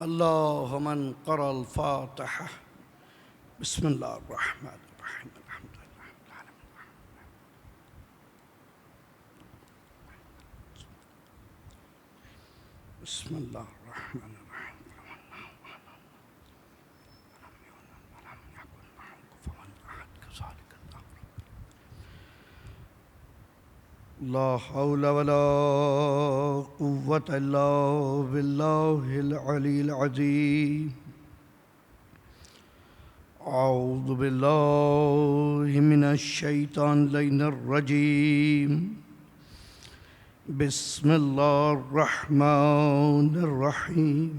अल्लाहुम्मन क़रअल फ़ातिहा बिस्मिल्लाहिर रहमानिर रहीम अल्हम्दुलिल्लाहि रब्बिल आलमीन बिस्मिल्लाहिर रहमानिर रहीम ला हौला वला कुव्वता इल्ला बिल्लाहिल अलील अज़ीम औज़ु बिल्लाहि मिनश शैतानिर रजीम बिस्मिल्लाहिर रहमानिर रहीम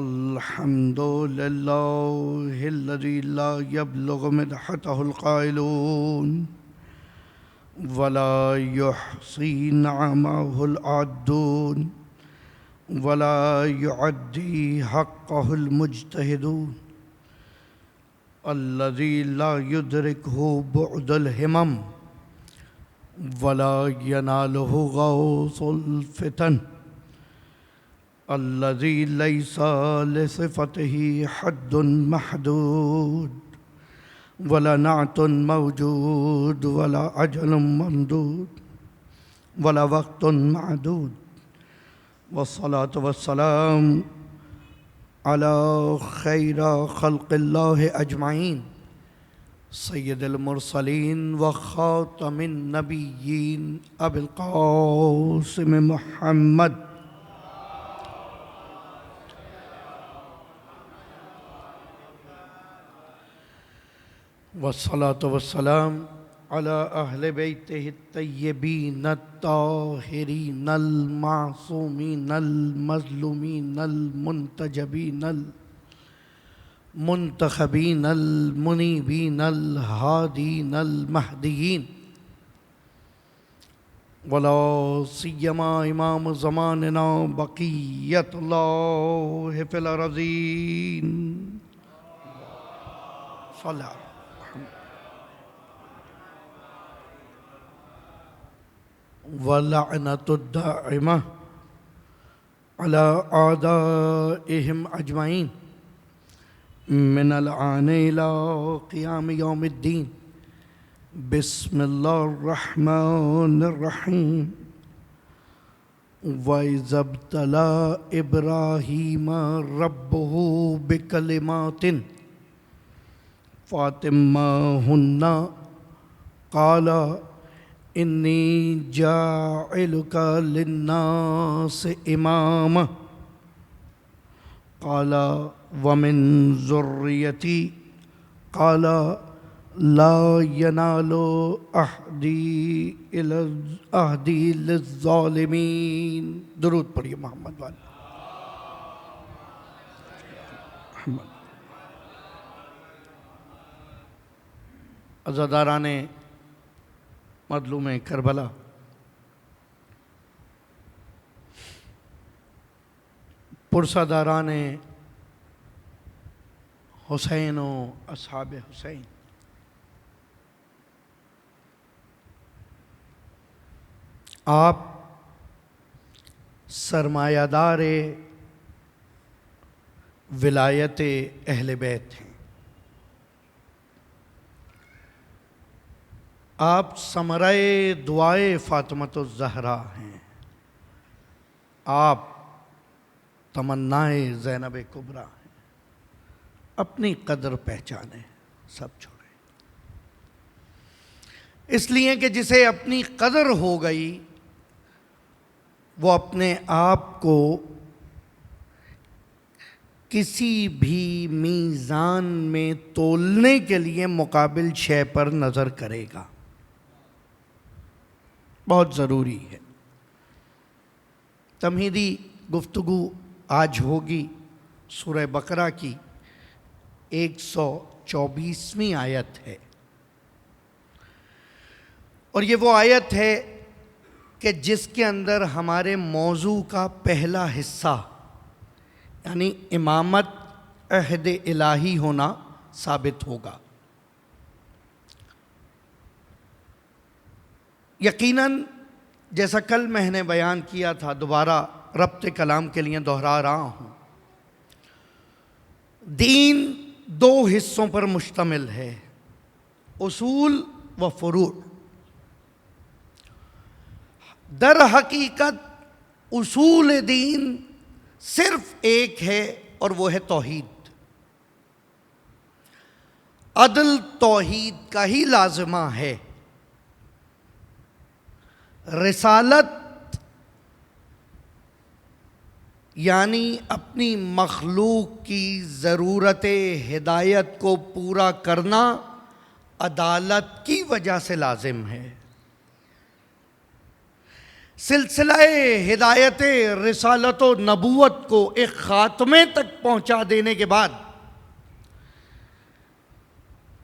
अल्हम्दुलिल्लाहिल्लज़ी ला यब्लुगु मदहतहुल क़ाइलून वला युहसी नअमहुल आद्दून वला युअद्दी हक़्क़हुल मुज्तहिदून अल्लज़ी ला युदरिकुहु बुअदुल हिमम वला यनालुहु गौसुल फितन अल्लज़ी लैसा लिसिफ़तिही हद्दुन महदूद वला नाअतुन मौजूद वला अजलुम ममदूद वला वक़्तुन मअदूद वस्सलातु वस्सलाम अला खैरा खल्क़िल्लाहि अजमईन सय्यिदिल मुरसलीन व ख़ातमिन नबिय्यीन अबिल क़ासिम मुहम्मद वस्सलातु वस्सलाम अला अहले बैतिहि तय्यबीन ताहिरीन अल मासूमीन अल मज़लूमीन अल मुंतजबीन अल मुंतखबीन अल मुनीबीन अल हादीन अल महदीयीन वला सिय्यमा इमाम ज़मानिना बक़िय्यतुल्लाहि फ़िल अर्ज़ीन सल्लल्लाहु वलअनतुद्दाइमा अला आदाइहिम अजमईन मिनल आन इला क़ियाम यौमिद्दीन बिस्मिल्लाहिर रहमानिर रहीम व इज़ब्तला इब्राहीम रब्बुहु बिकलिमातिन फ़ातिम्माहुन्ना क़ाला इन्नी जाइलुका लिन्नासि इमामा क़ाला वमिन ज़ुर्रियती क़ाला ला यनालु अहदी लिज़्ज़ालिमीन। दुरूद पढ़िए मोहम्मद वाले। अज़ादाराने मज़लूम करबला, पुरसादारान हुसैन व अस्हाब हुसैन, आप सरमायादार विलायत अहले बैत हैं। आप समराए दुआए फ़ातिमतुज़ ज़हरा हैं। आप तमन्नाए ज़ैनब कुबरा हैं। अपनी कदर पहचाने, सब छोड़े, इसलिए कि जिसे अपनी कदर हो गई वो अपने आप को किसी भी मीज़ान में तोलने के लिए मुकाबिल शय पर नज़र करेगा। बहुत ज़रूरी है। तमहीदी गुफ्तगू आज होगी सूरह बकरा की 124वीं आयत है, और ये वो आयत है कि जिसके अंदर हमारे मौजू का पहला हिस्सा यानी इमामत अहद इलाही होना साबित होगा। यकीनन जैसा कल मैंने बयान किया था, दोबारा रब्त कलाम के लिए दोहरा रहा हूँ। दीन दो हिस्सों पर मुश्तमिल है, उसूल व फुरू। दर हकीकत उसूल दीन सिर्फ एक है और वो है तौहीद। अदल तौहीद का ही लाजिमा है। रिसालत यानी अपनी मखलूक की ज़रूरत हिदायत को पूरा करना अदालत की वजह से लाजिम है। सिलसिला हिदायत रिसालत व नबूवत को एक ख़ात्मे तक पहुँचा देने के बाद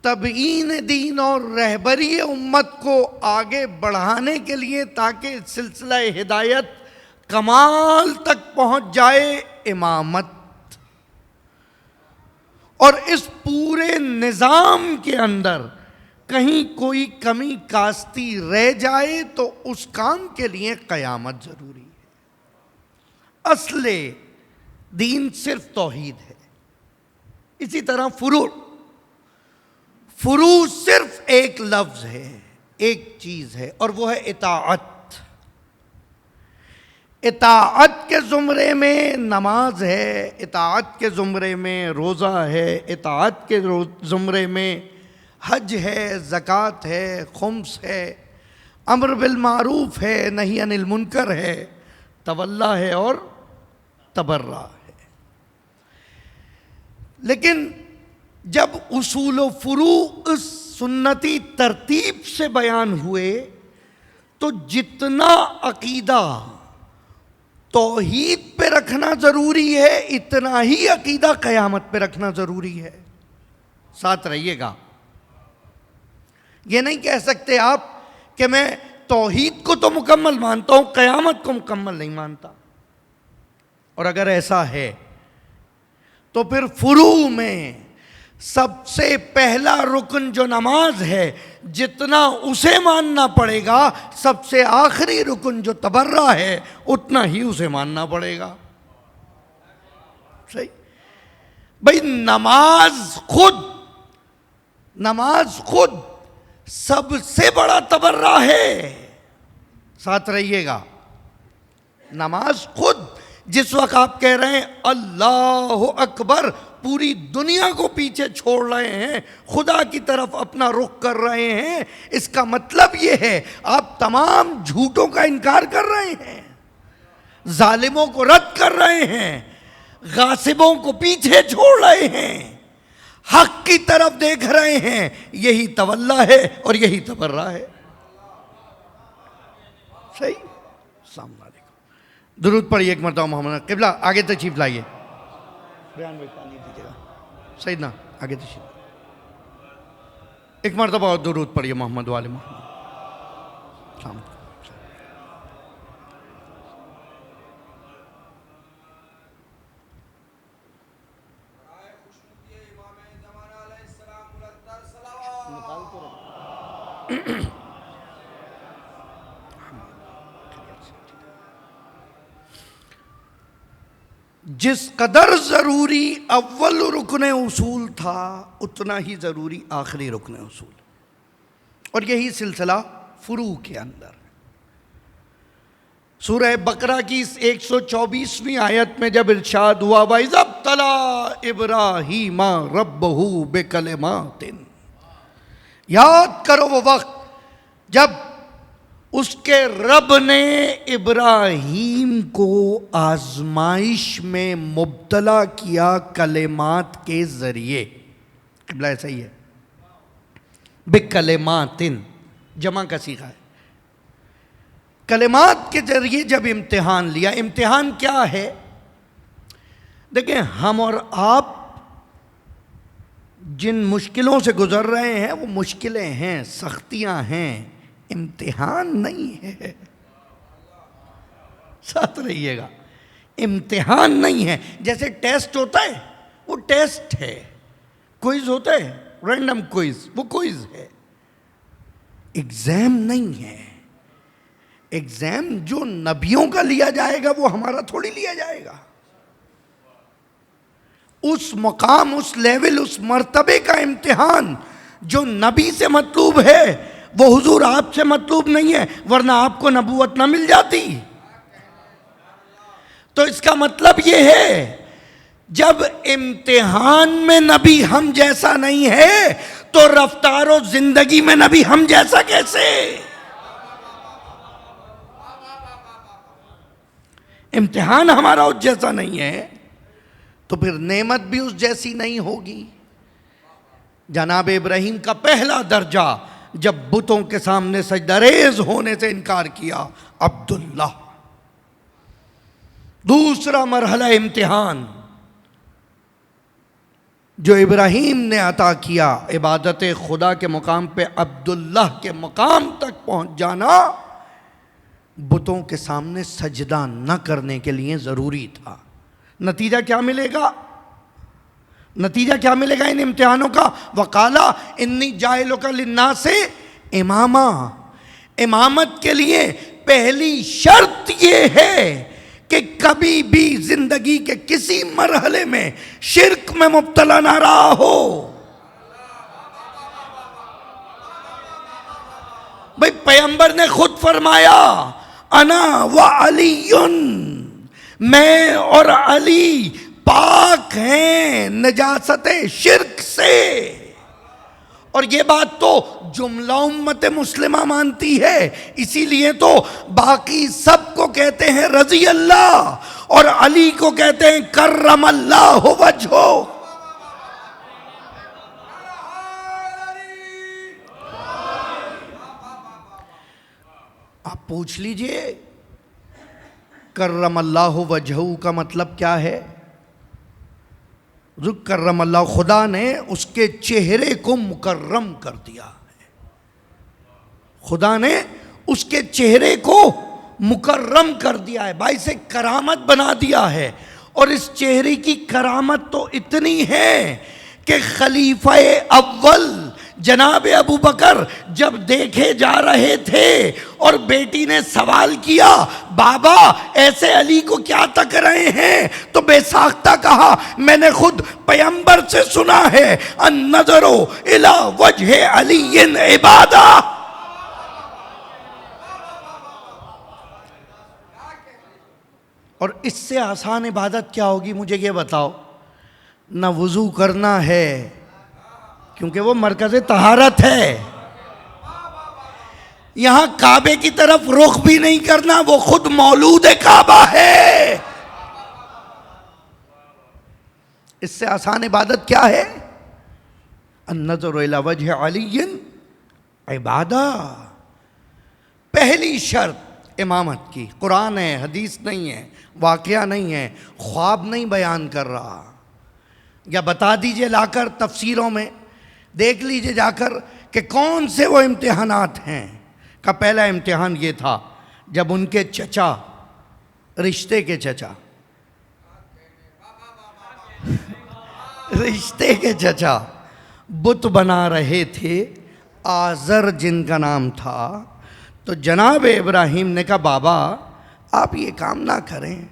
तबयीन दीन और रहबरी उम्मत को आगे बढ़ाने के लिए, ताकि सिलसिला हिदायत कमाल तक पहुंच जाए, इमामत। और इस पूरे निज़ाम के अंदर कहीं कोई कमी कास्ती रह जाए तो उस काम के लिए क़यामत ज़रूरी है। असले दीन सिर्फ तौहीद है। इसी तरह फुरू सिर्फ एक लफ्ज़ है, एक चीज़ है, और वो है इताअत। इताअत के ज़ुमरे में नमाज है, इताअत के ज़ुमरे में रोज़ा है, इताअत के ज़ुमरे में हज है, ज़कात है, खुम्स है, अम्र बिल मारूफ है, नही अनिल मुनकर है, तवल्ला है और तबर्रा है। लेकिन जब उसूल व फुरू इस सुन्नती तरतीब से बयान हुए तो जितना अकीदा तौहीद पे रखना ज़रूरी है, इतना ही अकीदा क़यामत पे रखना ज़रूरी है। साथ रहिएगा। ये नहीं कह सकते आप कि मैं तौहीद को तो मुकम्मल मानता हूँ, क़यामत को मुकम्मल नहीं मानता। और अगर ऐसा है तो फिर फुरू में सबसे पहला रुकन जो नमाज है, जितना उसे मानना पड़ेगा, सबसे आखिरी रुकन जो तबर्रा है, उतना ही उसे मानना पड़ेगा। सही भाई, नमाज खुद सबसे बड़ा तबर्रा है। साथ रहिएगा। नमाज खुद, जिस वक्त आप कह रहे हैं अल्लाह अकबर, पूरी दुनिया को पीछे छोड़ रहे हैं, खुदा की तरफ अपना रुख कर रहे हैं, इसका मतलब ये है आप तमाम झूठों का इनकार कर रहे हैं, जालिमों को रद्द कर रहे हैं, गासिबों को पीछे छोड़ रहे हैं, हक की तरफ देख रहे हैं। यही तवल्ला है और यही तबर्रा है। सही। सामने दुरूद पढ़िए एक मरतबा मोहम्मद क़िबला। आगे तशरीफ लाइए। बयान में पानी दीजिएगा। सही ना, आगे तशरीफ। एक मरतबा और दुरूद पढ़िए मोहम्मद वाले मोहम्मद। सामने जिस कदर ज़रूरी अव्वल रुकन उसूल था, उतना ही ज़रूरी आखिरी रुकन उसूल। और यही सिलसिला फुरू के अंदर। सूरह बकरा की 124वीं आयत में जब इरशाद हुआ, वइज़ब तला इब्राहीम रब्बहू बिकलिमातिन, याद करो वो वक्त जब उसके रब ने इब्राहीम को आजमाइश में मुब्तला किया कलेमात के ज़रिए। क़िबला ऐसा ही है, बिकलिमातिन जमा का सीखा है। कलेमात के ज़रिए जब इम्तिहान लिया। इम्तिहान क्या है? देखें, हम और आप जिन मुश्किलों से गुज़र रहे हैं वो मुश्किलें हैं, सख्तियां हैं, इम्तिहान नहीं है। साथ रहिएगा। इम्तिहान नहीं है। जैसे टेस्ट होता है वो टेस्ट है, क्विज होता है रैंडम क्विज, वो क्विज है, एग्जाम नहीं है। एग्जाम जो नबियों का लिया जाएगा वो हमारा थोड़ी लिया जाएगा। उस मकाम, उस लेवल, उस मर्तबे का इम्तिहान जो नबी से मतलूब है वो हुजूर आपसे मतलूब नहीं है, वरना आपको नबूवत ना मिल जाती। तो इसका मतलब ये है जब इम्तिहान में नबी हम जैसा नहीं है तो रफ्तारो जिंदगी में नबी हम जैसा कैसे? इम्तिहान हमारा उस जैसा नहीं है तो फिर नेमत भी उस जैसी नहीं होगी। जनाब इब्राहीम का पहला दर्जा जब बुतों के सामने सजदरेज होने से इनकार किया, अब्दुल्ला। दूसरा मरहला इम्तिहान जो इब्राहीम ने अता किया, इबादत खुदा के मुकाम पे अब्दुल्लाह के मुकाम तक पहुंच जाना, बुतों के सामने सजदा न करने के लिए ज़रूरी था। नतीजा क्या मिलेगा? नतीजा क्या मिलेगा इन इम्तिहानों का? वकाला इन्नी जाइलुका लिन्नास से इमामा। इमामत के लिए पहली शर्त ये है कि कभी भी जिंदगी के किसी मरहले में शिर्क में मुब्तला ना रहा हो। भाई पैगंबर ने खुद फरमाया, अना व अलीयुन, मैं और अली पाक हैं नजासते शिर्क से। और ये बात तो जुमला उम्मत मुस्लिमा मानती है, इसीलिए तो बाकी सबको कहते हैं रजी अल्लाह और अली को कहते हैं कर्रमल्लाहु वजहो। आप पूछ लीजिए कर्रमल्लाहु वजहू का मतलब क्या है? जो कर्रमल्लाहु, खुदा ने उसके चेहरे को मुकर्रम कर दिया है। खुदा ने उसके चेहरे को मुकर्रम कर दिया है, भाई से करामत बना दिया है। और इस चेहरे की करामत तो इतनी है कि खलीफा अव्वल जनाब अबू बकर जब देखे जा रहे थे और बेटी ने सवाल किया, बाबा ऐसे अली को क्या तक रहे हैं, तो बेसाख्ता कहा, मैंने खुद पैगंबर से सुना है, अन नजरो इला वजह अलीइन इबादा। और इससे आसान इबादत क्या होगी मुझे ये बताओ? ना वुजू करना है क्योंकि वो मरकज़ तहारत है, यहां काबे की तरफ रुख भी नहीं करना, वो खुद मौलूद काबा है। इससे आसान इबादत क्या है? अन्नज़रु इला वजह अलीइन इबादा। पहली शर्त इमामत की, कुरान है, हदीस नहीं है, वाक़या नहीं है, ख्वाब नहीं बयान कर रहा, या बता दीजिए लाकर तफसीरों में देख लीजिए जाकर कि कौन से वो इम्तिहानात हैं। का पहला इम्तिहान ये था जब उनके चचा, रिश्ते के चचा, रिश्ते के चचा बुत बना रहे थे, आज़र जिनका नाम था। तो जनाब इब्राहीम ने कहा, बाबा आप ये काम ना करें।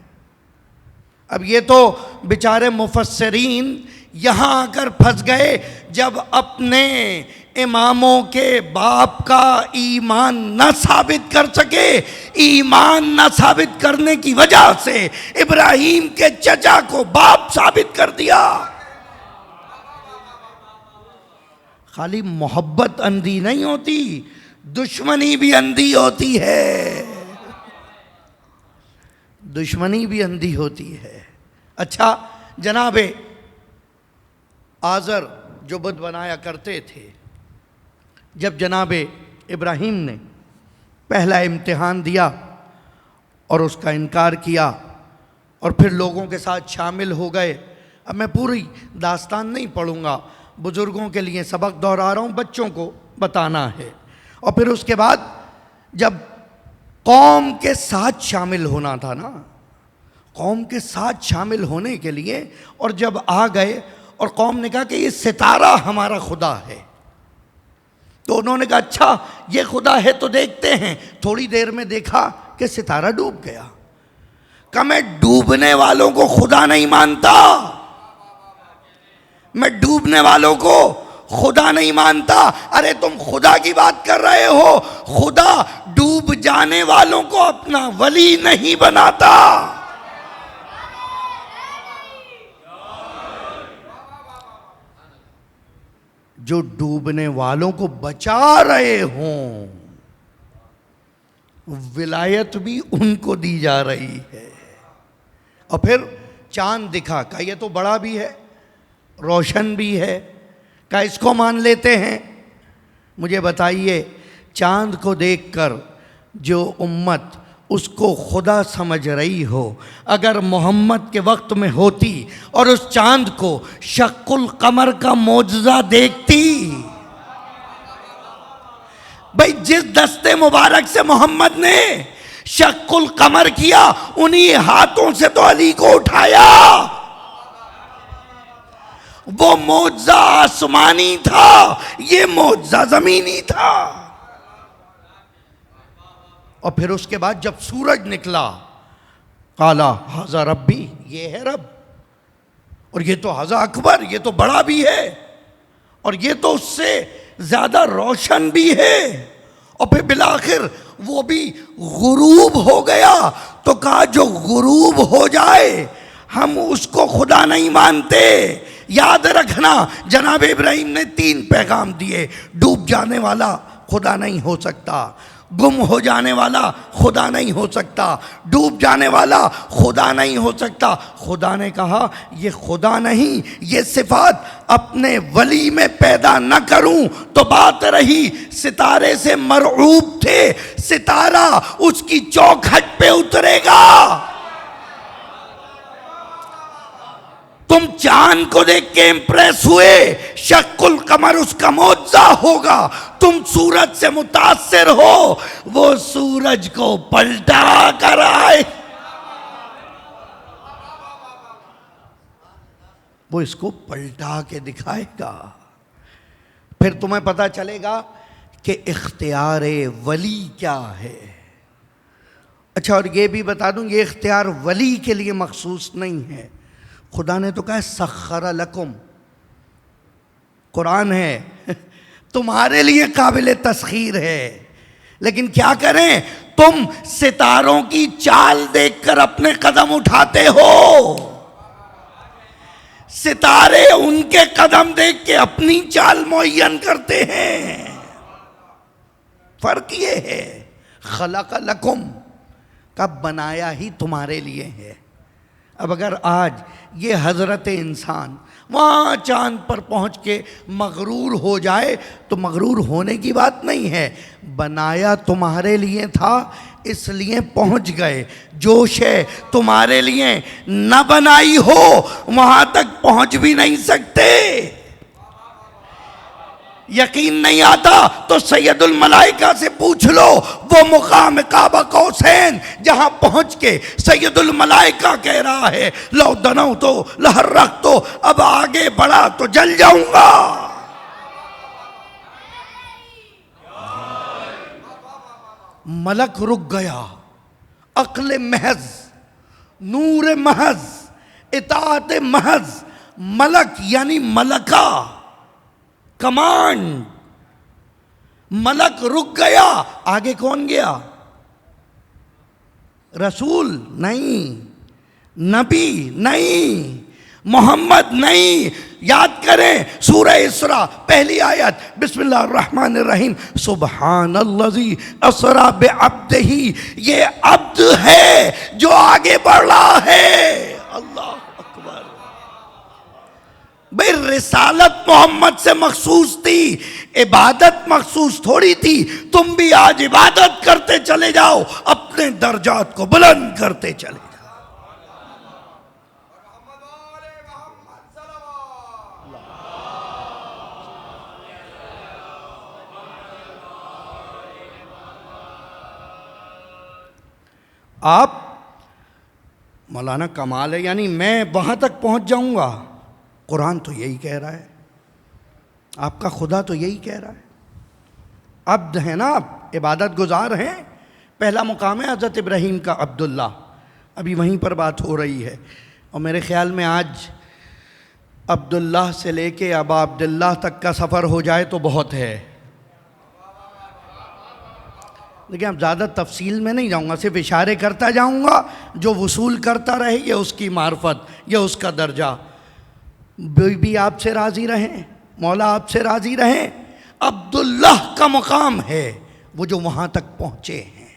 अब ये तो बेचारे मुफस्सिरीन यहाँ आकर फंस गए जब अपने इमामों के बाप का ईमान न साबित कर सके, ईमान न साबित करने की वजह से इब्राहीम के चचा को बाप साबित कर दिया। खाली मोहब्बत अंधी नहीं होती, दुश्मनी भी अंधी होती है, दुश्मनी भी अंधी होती है। अच्छा, जनाबे आज़र जो बुत बनाया करते थे, जब जनाबे इब्राहीम ने पहला इम्तिहान दिया और उसका इनकार किया और फिर लोगों के साथ शामिल हो गए। अब मैं पूरी दास्तान नहीं पढ़ूंगा, बुज़ुर्गों के लिए सबक दोहरा रहा हूँ, बच्चों को बताना है। और फिर उसके बाद जब कौम के साथ शामिल होना था ना, कौम के साथ शामिल होने के लिए, और जब आ गए और कौम ने कहा कि ये सितारा हमारा खुदा है, तो उन्होंने कहा अच्छा ये खुदा है तो देखते हैं। थोड़ी देर में देखा कि सितारा डूब गया। कहा मैं डूबने वालों को खुदा नहीं मानता, मैं डूबने वालों को खुदा नहीं मानता। अरे तुम खुदा की बात कर रहे हो, खुदा डूब जाने वालों को अपना वली नहीं बनाता। जो डूबने वालों को बचा रहे हों, विलायत भी उनको दी जा रही है। और फिर चांद दिखा, कहा ये तो बड़ा भी है, रोशन भी है, क्या इसको मान लेते हैं? मुझे बताइए, चांद को देखकर जो उम्मत उसको खुदा समझ रही हो, अगर मोहम्मद के वक्त में होती और उस चांद को शक्कुल कमर का मौजज़ा देखती, भाई जिस दस्ते मुबारक से मोहम्मद ने शक्कुल कमर किया, उन्हीं हाथों से तो अली को उठाया। वो मौजज़ा आसमानी था, ये मौजज़ा ज़मीनी था। और फिर उसके बाद जब सूरज निकला, काला हाजा रब्बी, ये है रब, और ये तो हाजा अकबर, ये तो बड़ा भी है, और ये तो उससे ज्यादा रोशन भी है। और फिर बिलाखिर वो भी गुरूब हो गया। तो कहा जो गुरूब हो जाए हम उसको खुदा नहीं मानते। याद रखना, जनाब इब्राहिम ने 3 पैगाम दिए। डूब जाने वाला खुदा नहीं हो सकता, गुम हो जाने वाला खुदा नहीं हो सकता, डूब जाने वाला खुदा नहीं हो सकता। खुदा ने कहा ये खुदा नहीं, ये सिफात अपने वली में पैदा न करूं तो बात रही सितारे से मरऊब थे, सितारा उसकी चौखट पे उतरेगा। तुम चांद को देख के इंप्रेस हुए, शक्कुल कमर उसका मौजज़ा होगा। तुम सूरज से मुतासिर हो, वो सूरज को पलटा कर आए, वो इसको पलटा के दिखाएगा। फिर तुम्हें पता चलेगा कि इख्तियार वली क्या है। अच्छा, और ये भी बता दूं, ये इख्तियार वली के लिए मखसूस नहीं है। खुदा ने तो कहा सख्खर लकुम, कुरान है, तुम्हारे लिए काबिल तस्खीर है। लेकिन क्या करें, तुम सितारों की चाल देखकर अपने कदम उठाते हो, सितारे उनके कदम देख के अपनी चाल मुअय्यन करते हैं। फर्क ये है, खलक लकुम का बनाया ही तुम्हारे लिए है। अब अगर आज ये हज़रत इंसान वहाँ चांद पर पहुँच के मगरूर हो जाए तो मगरूर होने की बात नहीं है, बनाया तुम्हारे लिए था इसलिए पहुँच गए। जो शय तुम्हारे लिए न बनाई हो वहाँ तक पहुँच भी नहीं सकते। यकीन नहीं आता तो सैयदुल मलाइका से पूछ लो, वो मुकाम काबा कौसैन जहां पहुंच के सैयदुल मलाइका कह रहा है लो दनौ तो लहर रख, तो अब आगे बढ़ा तो जल जाऊंगा। मलक रुक गया, अक्ल महज, नूर महज, इताअत महज, मलक यानी मलका, कमांड, मलक रुक गया। आगे कौन गया? रसूल नहीं, नबी नहीं, मोहम्मद नहीं। याद करें सूरह इसरा पहली आयत, बिस्मिल्लाहिर्रहमानिर्रहीम, सुब्हानल्लज़ी असरा बिअब्दिही, ये अब्द है जो आगे बढ़ रहा है। अल्लाह अकबर। भाई रिसालत मोहम्मद से मखसूस थी, इबादत मखसूस थोड़ी थी। तुम भी आज इबादत करते चले जाओ, अपने दर्जात को बुलंद करते चले जाओ। आप मौलाना कमाल है, यानी मैं वहां तक पहुंच जाऊंगा। कुरान तो यही कह रहा है, आपका खुदा तो यही कह रहा है। अब्द हैं ना, आप इबादत गुजार हैं। पहला मुकाम है हज़रत इब्राहीम का अब्दुल्ला, अभी वहीं पर बात हो रही है। और मेरे ख़्याल में आज अब्दुल्लाह से लेके अबा अब्दुल्लाह तक का सफ़र हो जाए तो बहुत है। देखिए, अब ज़्यादा तफसील में नहीं जाऊँगा, सिर्फ इशारे करता जाऊँगा। जो वसूल करता रहे ये उसकी मार्फत, ये उसका दर्जा। बीबी आपसे राज़ी रहें, मौला आपसे राज़ी रहें। अब्दुल्लाह का मुकाम है वो जो वहाँ तक पहुँचे हैं।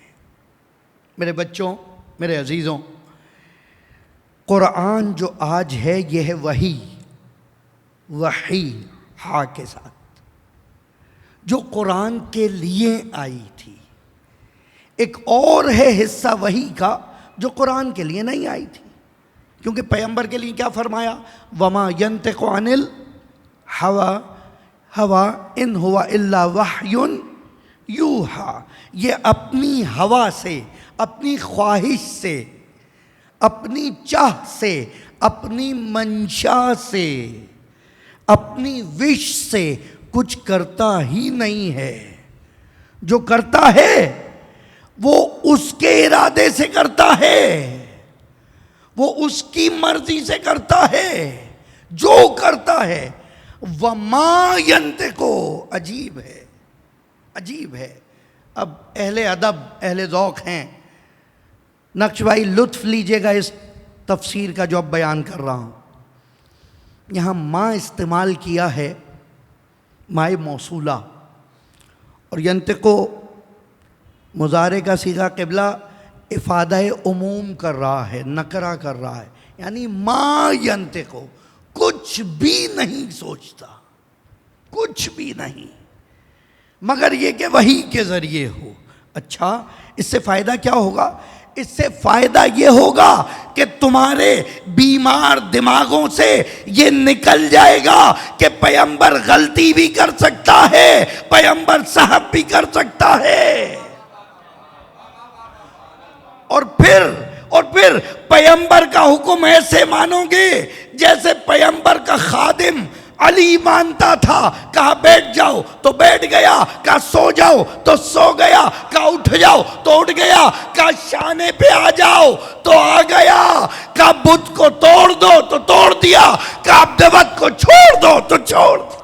मेरे बच्चों, मेरे अजीज़ों, कुरान जो आज है ये है वही हा के साथ, जो कुरान के लिए आई थी। एक और है हिस्सा वही का जो कुरान के लिए नहीं आई थी, क्योंकि पैगंबर के लिए क्या फरमाया, वमा यंतिकु अनिल हवा हवा इन हुवा इल्ला वहयुन यूहा। ये अपनी हवा से, अपनी ख्वाहिश से, अपनी चाह से, अपनी मंशा से, अपनी विश से कुछ करता ही नहीं है। जो करता है वो उसके इरादे से करता है, वो उसकी मर्जी से करता है। जो करता है वमा यंतिकु, अजीब है, अजीब है। अब अहले अदब, अहले ज़ौक़ हैं, नक्श भाई लुत्फ़ लीजिएगा इस तफसीर का जो अब बयान कर रहा हूँ। यहाँ माँ इस्तेमाल किया है, माए मौसूला, और यंतिकु मुज़ारे का सीगा क़िबला इफ़ादा उमूम कर रहा है, नकरा कर रहा है। यानी माँ यंतिकु, कुछ भी नहीं सोचता, कुछ भी नहीं, मगर ये कि वही के ज़रिए हो। अच्छा, इससे फ़ायदा क्या होगा? इससे फ़ायदा ये होगा कि तुम्हारे बीमार दिमागों से ये निकल जाएगा कि पैगंबर गलती भी कर सकता है, पैगंबर साहब भी कर सकता है। और फिर पैगंबर का हुक्म ऐसे मानोगे जैसे पैगंबर का खादिम अली मानता था। कहा बैठ जाओ तो बैठ गया, कहा सो जाओ तो सो गया, कहा उठ जाओ तो उठ गया, कहा शाने पे आ जाओ तो आ गया, कहा बुत को तोड़ दो तो तोड़ दिया, कहा अब्दवत को छोड़ दो तो छोड़ दिया।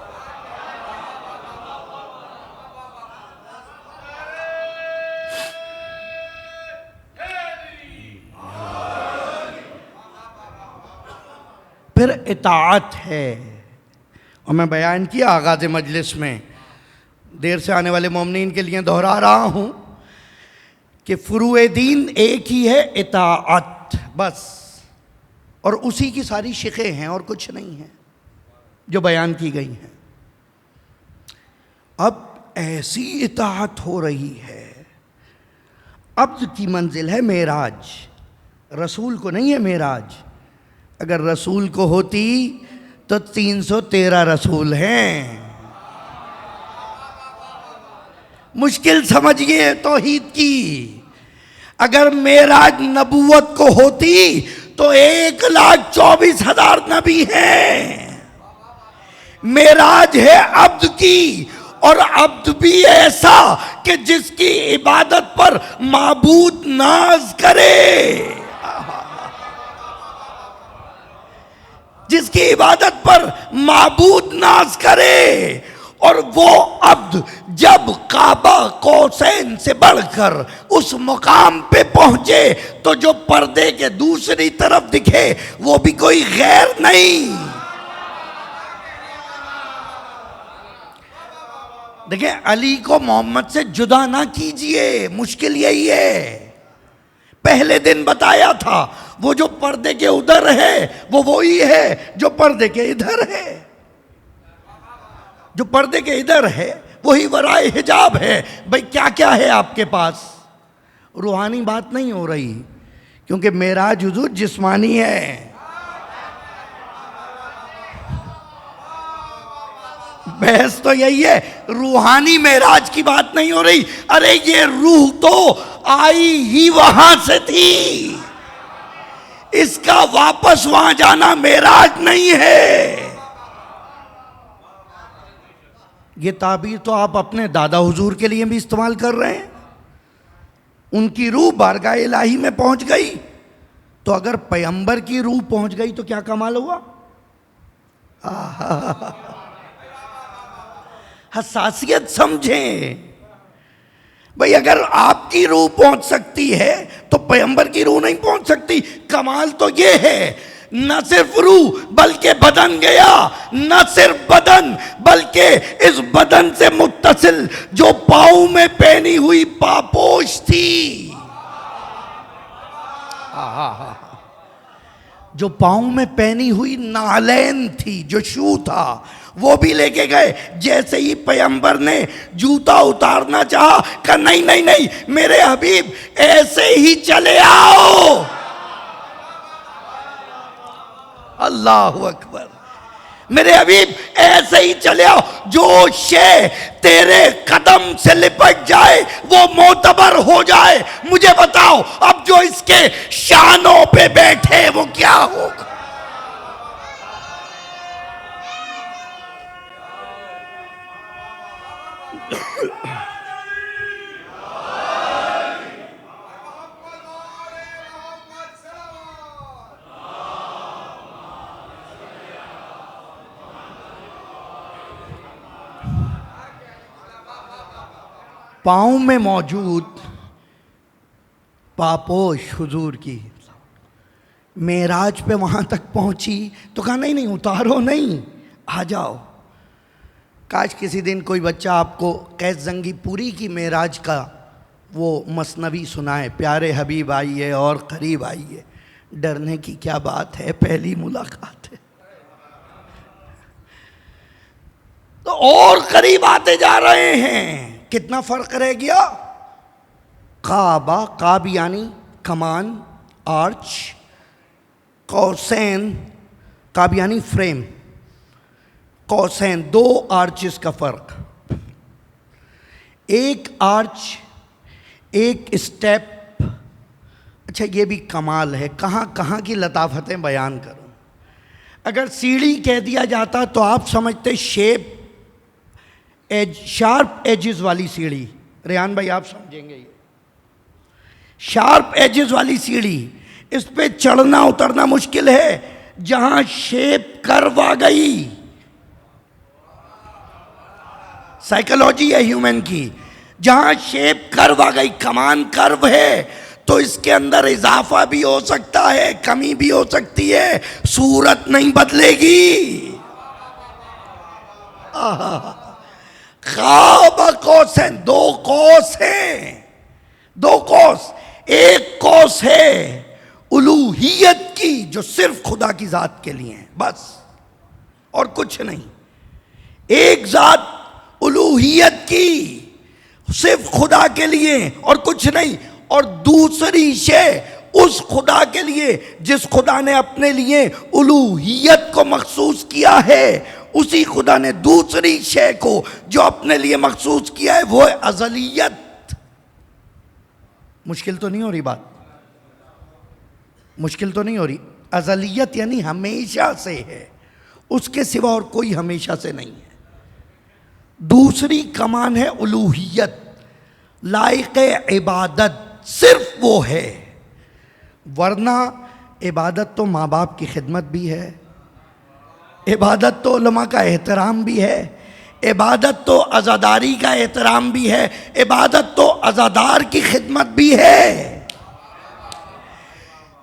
फिर इताअत है, और मैं बयान किया आगाज़ मजलिस में, देर से आने वाले मोमिनीन के लिए दोहरा रहा हूँ कि फ़ुरूए दीन एक ही है, इताअत बस, और उसी की सारी शिक़ें हैं और कुछ नहीं है जो बयान की गई हैं। अब ऐसी इताअत हो रही है, अब्द की मंजिल है मेराज, रसूल को नहीं है मेराज। अगर रसूल को होती तो 313 रसूल हैं। मुश्किल समझिए तौहीद की। अगर मेराज नबूवत को होती तो 1,24,000 नबी हैं। मेराज है अब्द की, और अब्द भी ऐसा कि जिसकी इबादत पर माबूद नाज करे, जिसकी इबादत पर माबूद नाज करे। और वो अब्द जब काबा कौसैन से बढ़कर उस मुकाम पे पहुंचे तो जो पर्दे के दूसरी तरफ दिखे वो भी कोई गैर नहीं। देखिए, अली को मोहम्मद से जुदा ना कीजिए, मुश्किल यही है। पहले दिन बताया था, वो जो पर्दे के उधर है वो वही है जो पर्दे के इधर है, जो पर्दे के इधर है वही वराए हिजाब है। भाई क्या क्या है आपके पास? रूहानी बात नहीं हो रही, क्योंकि मेराज हुजूर जिस्मानी है। बहस तो यही है, रूहानी मेराज की बात नहीं हो रही। अरे ये रूह तो आई ही वहां से थी, इसका वापस वहां जाना मेराज नहीं है। ये ताबीर तो आप अपने दादा हुजूर के लिए भी इस्तेमाल कर रहे हैं। उनकी रूह बारगाह इलाही में पहुंच गई, तो अगर पैगंबर की रूह पहुंच गई तो क्या कमाल हुआ। हसासियत समझें भाई, अगर आपकी रूह पहुंच सकती है तो पैगंबर की रूह नहीं पहुंच सकती। कमाल तो ये है, न सिर्फ रूह बल्कि बदन गया, न सिर्फ बदन बल्कि इस बदन से मुत्तसिल जो पाँव में पहनी हुई पापोश थी, जो पाँव में पहनी हुई नालैन थी, जो शू था, वो भी लेके गए। जैसे ही पैगंबर ने जूता उतारना चाहा, कहा नहीं नहीं नहीं मेरे हबीब, ऐसे ही चले आओ। अल्लाहु अकबर। मेरे हबीब ऐसे ही चले आओ, जो शे तेरे कदम से लिपट जाए वो मोतबर हो जाए। मुझे बताओ अब जो इसके शानों पे बैठे वो क्या होगा। पाँव में मौजूद पापोश हुजूर की मेराज पे वहाँ तक पहुँची तो कहा नहीं नहीं उतारो नहीं, आ जाओ। काश किसी दिन कोई बच्चा आपको कैस जंगीपुरी की मेराज का वो मसनवी सुनाए, प्यारे हबीब आइए और करीब आइए। डरने की क्या बात है, पहली मुलाकात है। तो और करीब आते जा रहे हैं, कितना फर्क रह गया। काबा, काब यानी कमान, आर्च, कौसैन, काब यानी फ्रेम, कौसैन, दो आर्चेस का फर्क। एक आर्च, एक स्टेप। अच्छा ये भी कमाल है, कहाँ कहाँ की लताफतें बयान करूं। अगर सीढ़ी कह दिया जाता तो आप समझते शेप एज, शार्प एजेस वाली सीढ़ी। रेहान भाई आप समझेंगे ये शार्प एजेस वाली सीढ़ी, इस पे चढ़ना उतरना मुश्किल है। जहां शेप कर्व आ गई, साइकोलॉजी है ह्यूमन की, जहां शेप कर्व आ गई, कमान कर्व है, तो इसके अंदर इजाफा भी हो सकता है, कमी भी हो सकती है, सूरत नहीं बदलेगी। खाब कौसैन, दो कौस हैं, दो कौस। एक कौस है उलूहियत की जो सिर्फ खुदा की जात के लिए है बस, और कुछ नहीं। एक जात उलूहियत की सिर्फ खुदा के लिए और कुछ नहीं, और दूसरी शे उस खुदा के लिए जिस खुदा ने अपने लिए उलूहियत को मखसूस किया है, उसी खुदा ने दूसरी शे को जो अपने लिए मखसूस किया है वो है अज़लियत। मुश्किल तो नहीं हो रही बात, मुश्किल तो नहीं हो रही। अज़लियत यानी हमेशा से है, उसके सिवा और कोई हमेशा से नहीं है। दूसरी कमान है उलूहियत, लायक इबादत सिर्फ वो है, वरना इबादत तो माँ बाप की खिदमत भी है, इबादत तो उलमा का एहतराम भी है, इबादत तो अज़ादारी का एहतराम भी है, इबादत तो अज़ादार की खिदमत भी है।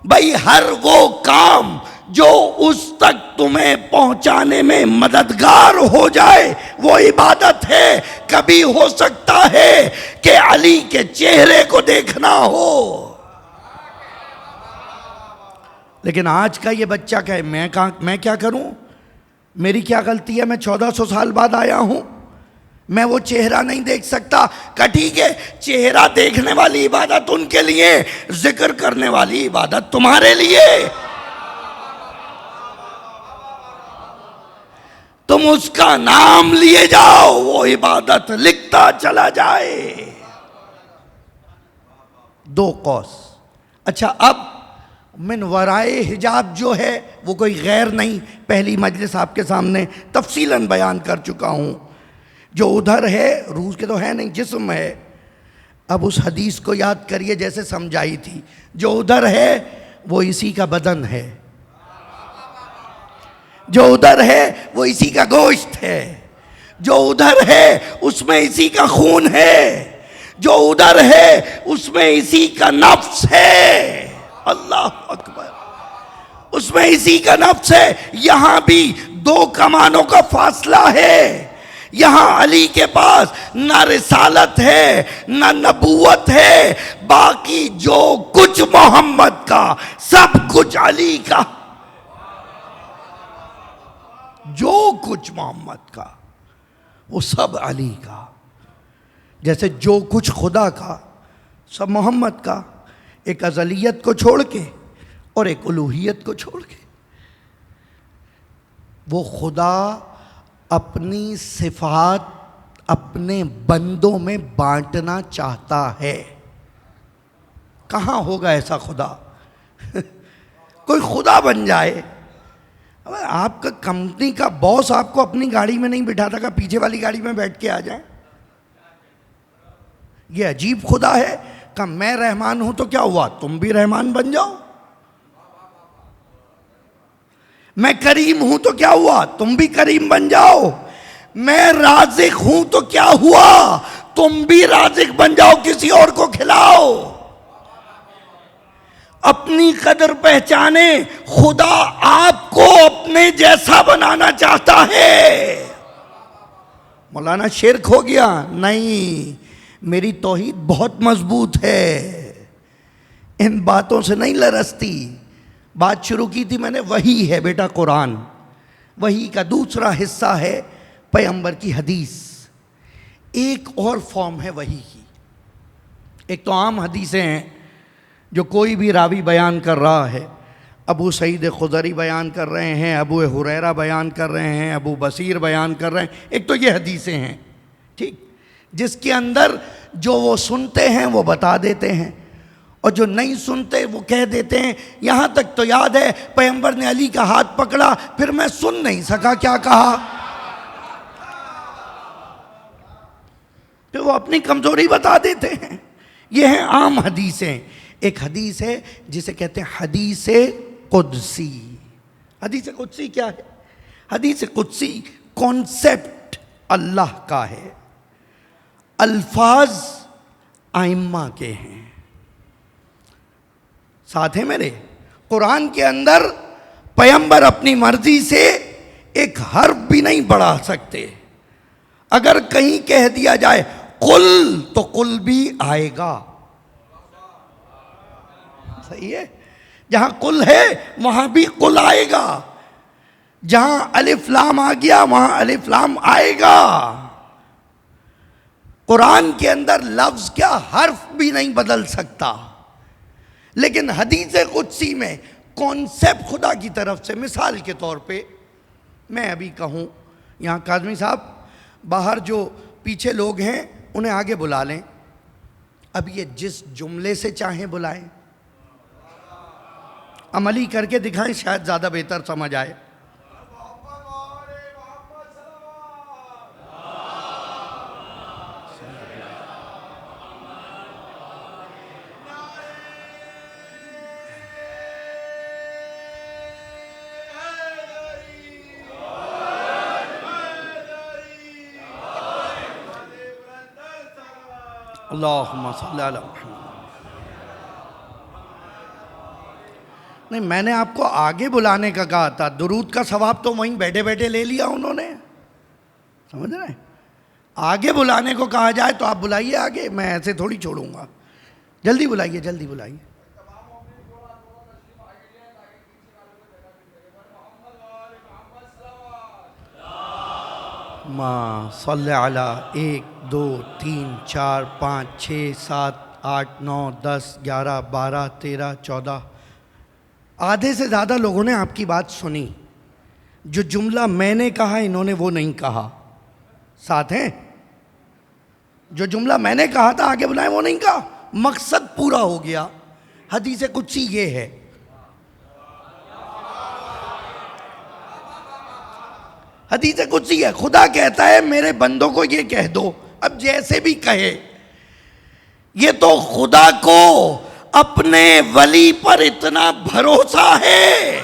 भाई हर वो काम जो उस तक तुम्हें पहुंचाने में मददगार हो जाए वो इबादत है। कभी हो सकता है कि अली के चेहरे को देखना हो, लेकिन आज का ये बच्चा कहे मैं क्या करूं, मेरी क्या गलती है, मैं 1400 साल बाद आया हूं, मैं वो चेहरा नहीं देख सकता। का ठीक है, चेहरा देखने वाली इबादत उनके लिए, जिक्र करने वाली इबादत तुम्हारे लिए। तुम उसका नाम लिए जाओ, वो इबादत लिखता चला जाए। दो कौस। अच्छा अब मिन वराए हिजाब जो है वो कोई गैर नहीं, पहली मजलिस आपके सामने तफसीलन बयान कर चुका हूं। जो उधर है रूह के तो है नहीं, जिस्म है। अब उस हदीस को याद करिए जैसे समझाई थी, जो उधर है वो इसी का बदन है, जो उधर है वो इसी का गोश्त है, जो उधर है उसमें इसी का खून है, जो उधर है उसमें इसी का नफ्स है। अल्लाह अकबर, उसमें इसी का नफ्स है। यहां भी दो कमानों का फासला है। यहां अली के पास ना रिसालत है ना नबूवत है, बाकी जो कुछ मोहम्मद का सब कुछ अली का। जो कुछ मोहम्मद का वो सब अली का। जैसे जो कुछ खुदा का सब मोहम्मद का, एक अज़लियत को छोड़ के और एक उलूहियत को छोड़ के। वो खुदा अपनी सिफात अपने बंदों में बांटना चाहता है। कहाँ होगा ऐसा खुदा? कोई खुदा बन जाए। अब आपका कंपनी का बॉस आपको अपनी गाड़ी में नहीं बिठाता का पीछे वाली गाड़ी में बैठ के आ जाए, ये अजीब खुदा है। का मैं रहमान हूं तो क्या हुआ, तुम भी रहमान बन जाओ। मैं करीम हूं तो क्या हुआ, तुम भी करीम बन जाओ। मैं राज़िक हूं तो क्या हुआ, तुम भी राज़िक बन जाओ, किसी और को खिलाओ। अपनी कदर पहचाने। खुदा आपको अपने जैसा बनाना चाहता है। मौलाना शिर्क हो गया? नहीं, मेरी तौहीद बहुत मजबूत है, इन बातों से नहीं लरसती। बात शुरू की थी मैंने, वही है बेटा कुरान। वही का दूसरा हिस्सा है पैगंबर की हदीस। एक और फॉर्म है वही की। एक तो आम हदीसें हैं जो कोई भी रावी बयान कर रहा है। अबू सईद खुदरी बयान कर रहे हैं, अबू हुरैरा बयान कर रहे हैं, अबू बसीर बयान कर रहे हैं। एक तो ये हदीसें हैं, ठीक, जिसके अंदर जो वो सुनते हैं वो बता देते हैं और जो नहीं सुनते वो कह देते हैं। यहाँ तक तो याद है पैगंबर ने अली का हाथ पकड़ा, फिर मैं सुन नहीं सका क्या कहा, फिर वो अपनी कमजोरी बता देते हैं। ये हैं आम हदीसें। एक हदीस है जिसे कहते हैं हदीस कुदसी। हदीस कुदसी क्या है? हदीस कुदसी कॉन्सेप्ट अल्लाह का है, अल्फाज आइम्मा के हैं। साथ है मेरे, कुरान के अंदर पैगंबर अपनी मर्जी से एक हर्फ भी नहीं बढ़ा सकते। अगर कहीं कह दिया जाए कुल तो कुल भी आएगा। सही है? जहां कुल है वहां भी कुल आएगा। जहां अलिफ लाम आ गया वहां अलिफ लाम आएगा। कुरान के अंदर लफ्ज क्या हर्फ भी नहीं बदल सकता। लेकिन हदीस कुदसी में कॉन्सेप्ट खुदा की तरफ से, मिसाल के तौर पे मैं अभी कहूँ, यहाँ काज़मी साहब बाहर जो पीछे लोग हैं उन्हें आगे बुला लें। अब ये जिस जुमले से चाहें बुलाएं, अमली करके दिखाएं, शायद ज़्यादा बेहतर समझ आए। अल्लाहुम्मा सल्ली अला मुहम्मद। नहीं, मैंने आपको आगे बुलाने का कहा था। दुरूद का सवाब तो वहीं बैठे बैठे ले लिया उन्होंने, समझ रहे हैं? आगे बुलाने को कहा जाए तो आप बुलाइए आगे, मैं ऐसे थोड़ी छोड़ूंगा। जल्दी बुलाइए, जल्दी बुलाइए। माँ सल्ले अला 1 2 3 4 5 6 7 8 9 10 11 12 13 14। आधे से ज़्यादा लोगों ने आपकी बात सुनी। जो जुमला मैंने कहा इन्होंने वो नहीं कहा। साथ हैं? जो जुमला मैंने कहा था आगे बुलाए वो नहीं कहा। मकसद पूरा हो गया। हदीस कुदसी ये है। हदीस कुदसी है, खुदा कहता है मेरे बंदों को ये कह दो। अब जैसे भी कहे, ये तो खुदा को अपने वली पर इतना भरोसा है,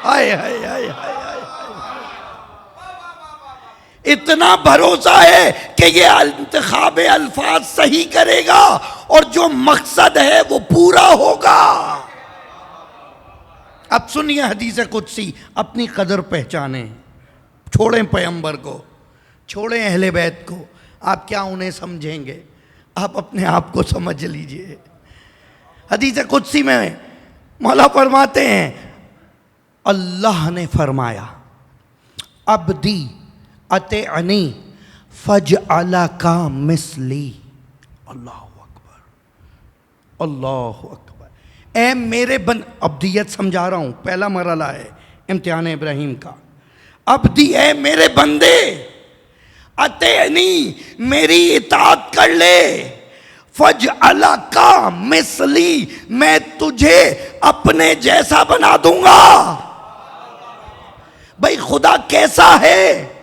हाय हाय हाय हाय हाय, इतना भरोसा है कि ये इंतखाब अल्फाज सही करेगा और जो मकसद है वो पूरा होगा। अब सुनिए हदीस कुदसी, अपनी कदर पहचाने, छोड़ें पैगंबर को, छोड़ें अहले बैत को, आप क्या उन्हें समझेंगे, आप अपने आप को समझ लीजिए। हदीस कुदसी में मौला फरमाते हैं, अल्लाह ने फरमाया अब्दी अतेअनी फज अला का मिसली, अल्लाह अकबर, अल्लाह अकबर। ए मेरे बन, अब्दियत समझा रहा हूं, पहला मरला है इम्तिहान इब्राहिम का। अब्दी, ए मेरे बंदे, अतेअनी, मेरी इताअत कर ले, फज अला का मिसली, मैं तुझे अपने जैसा बना दूंगा। भाई खुदा कैसा है,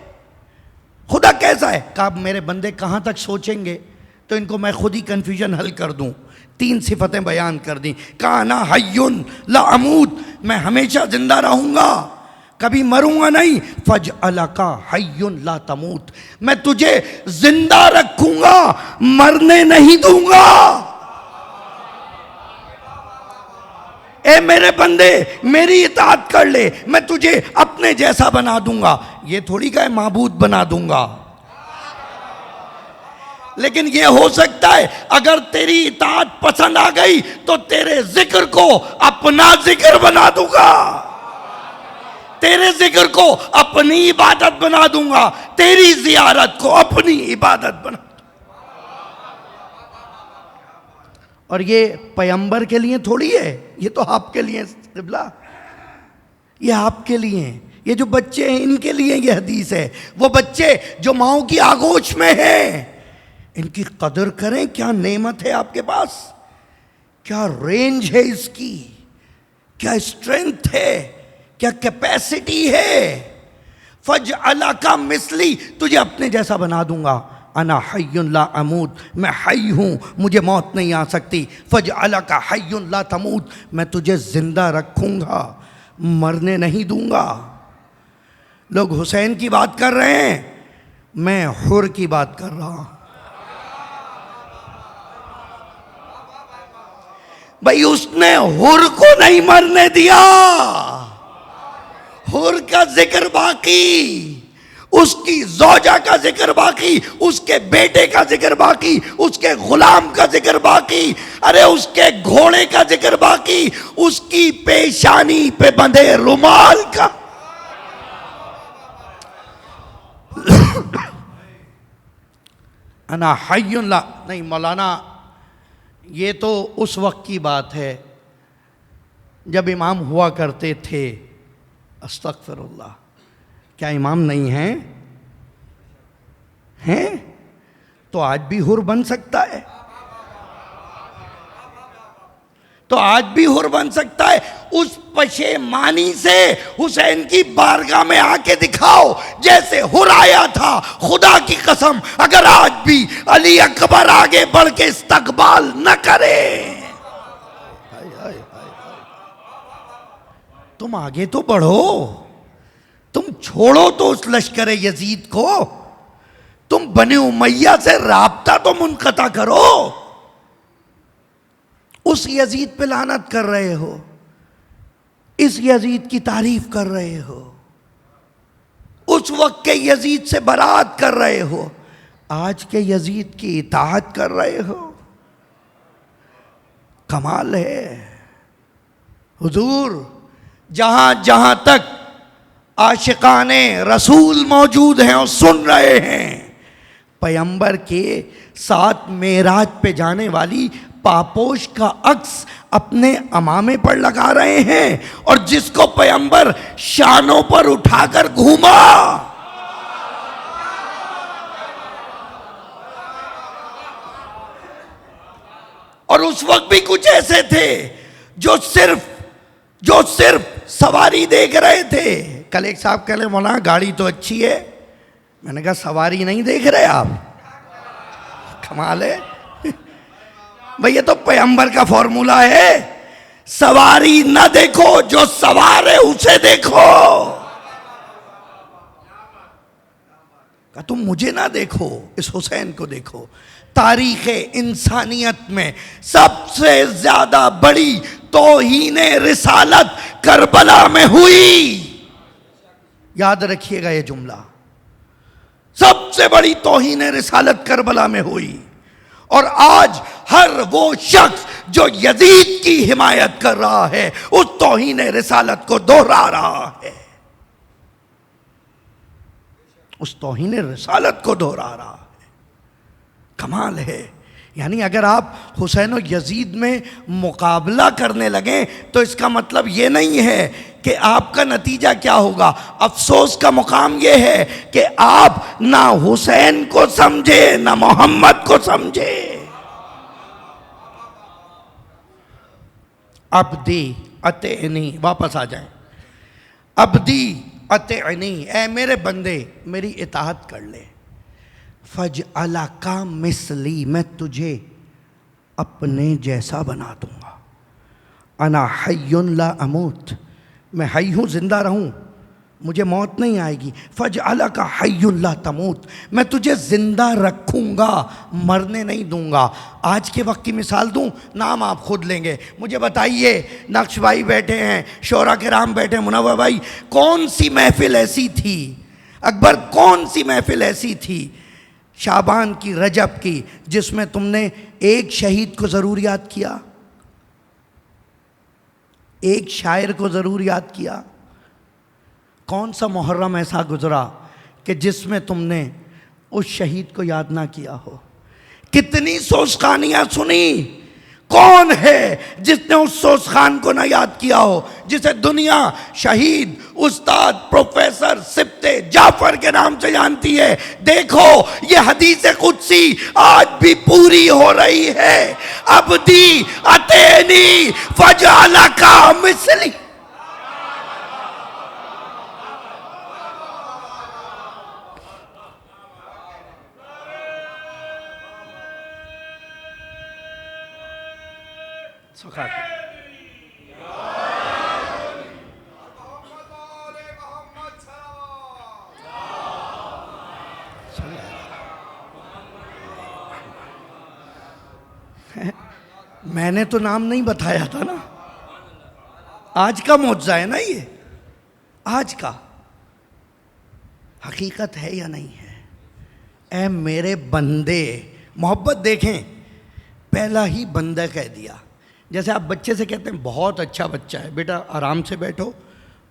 खुदा कैसा है? कहा मेरे बंदे कहां तक सोचेंगे, तो इनको मैं खुद ही कंफ्यूजन हल कर दूं। 3 सिफतें बयान कर दी। कहा ना हय्युन ला अमूत, मैं हमेशा जिंदा रहूंगा, कभी मरूंगा नहीं। फज अलका हय्युन ला तमूत, मैं तुझे जिंदा रखूंगा, मरने नहीं दूंगा। ए मेरे बंदे, मेरी इताअत कर ले, मैं तुझे अपने जैसा बना दूंगा। ये थोड़ी का माबूद बना दूंगा, लेकिन ये हो सकता है अगर तेरी इताअत पसंद आ गई तो तेरे जिक्र को अपना जिक्र बना दूंगा, तेरे जिक्र को अपनी इबादत बना दूंगा, तेरी जियारत को अपनी इबादत बना। और ये पैगंबर के लिए थोड़ी है, ये तो आपके लिए क़िबला, ये आपके लिए है। ये जो बच्चे हैं इनके लिए ये हदीस है। वो बच्चे जो माओ की आगोश में हैं, इनकी कदर करें। क्या नेमत है आपके पास, क्या रेंज है इसकी, क्या स्ट्रेंथ है, क्या कैपेसिटी है। फज अला का मिसली, तुझे अपने जैसा बना दूंगा। अना हय्युन ला अमूत, मैं हई हूं, मुझे मौत नहीं आ सकती। फज अला का हय्युन ला तमूत, मैं तुझे जिंदा रखूंगा, मरने नहीं दूंगा। लोग हुसैन की बात कर रहे हैं, मैं हुर की बात कर रहा हूं। भाई उसने हुर को नहीं मरने दिया, हुर का जिक्र बाकी, उसकी ज़ौजा का जिक्र बाकी, उसके बेटे का जिक्र बाकी, उसके गुलाम का जिक्र बाकी, अरे उसके घोड़े का जिक्र बाकी, उसकी पेशानी पे बंधे रुमाल का। अना हय्युन ला, नहीं मौलाना, ये तो उस वक्त की बात है जब इमाम हुआ करते थे। अस्तगफिरुल्लाह, क्या इमाम नहीं हैं? हैं? तो आज भी हुर बन सकता है, तो आज भी हुर बन सकता है। उस पशेमानी से हुसैन की बारगाह में आके दिखाओ जैसे हुर आया था। खुदा की कसम, अगर आज भी अली अकबर आगे बढ़ के इस्तकबाल न करे, तुम आगे तो बढ़ो, तुम छोड़ो तो उस लश्कर यजीद को, तुम बने उमैया से राब्ता तो मुनक़ता करो। उस यजीद पे लानत कर रहे हो, इस यजीद की तारीफ कर रहे हो, उस वक्त के यजीद से बरात कर रहे हो, आज के यजीद की इताअत कर रहे हो। कमाल है हुजूर। जहां जहां तक आशिकाने रसूल मौजूद हैं और सुन रहे हैं, पैगंबर के साथ मेराज पे जाने वाली पापोश का अक्स अपने अमामे पर लगा रहे हैं, और जिसको पैगंबर शानों पर उठाकर घूमा। और उस वक्त भी कुछ ऐसे थे जो सिर्फ सवारी देख रहे थे, कल एक साहब कह रहे मौलाना गाड़ी तो अच्छी है, मैंने कहा सवारी नहीं देख रहे आप, कमाल है भाई, ये तो पैगंबर का फॉर्मूला है, सवारी ना देखो, जो सवार है उसे देखो। कहा तुम मुझे ना देखो, इस हुसैन को देखो। तारीख इंसानियत में सबसे ज्यादा बड़ी तौहीन रिसालत करबला में हुई, याद रखिएगा ये जुमला, सबसे बड़ी तौहीन रिसालत करबला में हुई। और आज हर वो शख्स जो यजीद की हिमायत कर रहा है उस तौहीन रिसालत को दोहरा रहा है, उस तौहीन रिसालत को दोहरा रहा है। कमाल है। यानी अगर आप हुसैन और यजीद में मुकाबला करने लगे तो इसका मतलब ये नहीं है कि आपका नतीजा क्या होगा। अफसोस का मुकाम ये है कि आप ना हुसैन को समझे ना मोहम्मद को समझे। अब्दी अतेनी, वापस आ जाए, अब्दी अतेनी, ए मेरे बंदे मेरी इताअत कर ले। फज अला का मिसली, मैं तुझे अपने जैसा बना दूंगा। अना हय्युन ला अमूत, मैं हई हूँ, जिंदा रहूँ, मुझे मौत नहीं आएगी। फज अला का हय्युन ला तमूत, मैं तुझे जिंदा रखूँगा, मरने नहीं दूंगा। आज के वक्त की मिसाल दूँ, नाम आप खुद लेंगे। मुझे बताइए, नक्श भाई बैठे हैं, शोरा किराम बैठे हैं, मुनव्वर भाई, कौन सी महफिल ऐसी थी, अकबर कौन सी महफिल ऐसी थी शाबान की, रजब की, जिसमें तुमने एक शहीद को ज़रूर याद किया, एक शायर को ज़रूर याद किया? कौन सा मुहर्रम ऐसा गुजरा कि जिसमें तुमने उस शहीद को याद ना किया हो? कितनी सोचखानियाँ सुनी, कौन है जिसने उस सोचखान को ना याद किया हो, जिसे दुनिया शहीद उस्ताद प्रोफेसर सिप्ते जाफर के नाम से जानती है? देखो ये हदीस कुदसी आज भी पूरी हो रही है। अब्दी अतेनी फजाला का मिसली, मैंने तो नाम नहीं बताया था ना, आज का मौजज़ा है ना ये, आज का हकीकत है या नहीं है? ऐ मेरे बंदे, मोहब्बत देखें, पहला ही बंदा कह दिया। जैसे आप बच्चे से कहते हैं बहुत अच्छा बच्चा है, बेटा आराम से बैठो,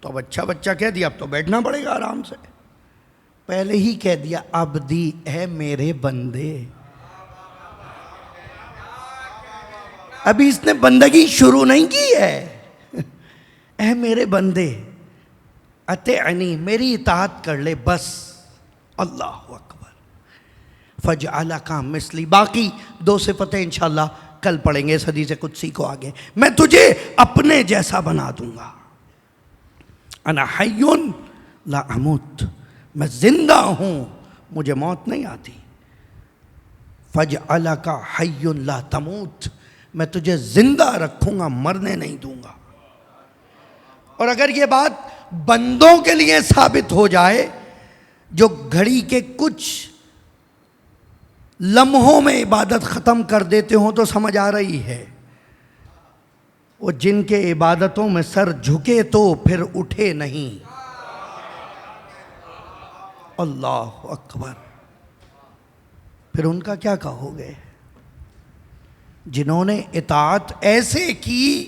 तो अब अच्छा बच्चा कह दिया, अब तो बैठना पड़ेगा आराम से। पहले ही कह दिया अब्दी, है मेरे बंदे। अभी इसने बंदगी शुरू नहीं की है। ऐ मेरे बंदे अतेअनी, मेरी इताअत कर ले बस। अल्लाह अकबर। फज अला का मिसली, बाकी दो सिफतें इंशाअल्लाह कल पढ़ेंगे इस हदीस कुदसी को आगे। मैं तुझे अपने जैसा बना दूंगा। अना हय्युन ला अमूत, मैं जिंदा हूं, मुझे मौत नहीं आती। फज अला का हय्युन ला तमूत, मैं तुझे जिंदा रखूंगा, मरने नहीं दूंगा। और अगर ये बात बंदों के लिए साबित हो जाए जो घड़ी के कुछ लम्हों में इबादत ख़त्म कर देते हो तो समझ आ रही है। वो जिनके इबादतों में सर झुके तो फिर उठे नहीं। अल्लाह अकबर। फिर उनका क्या कहोगे जिन्होंने इताअत ऐसे की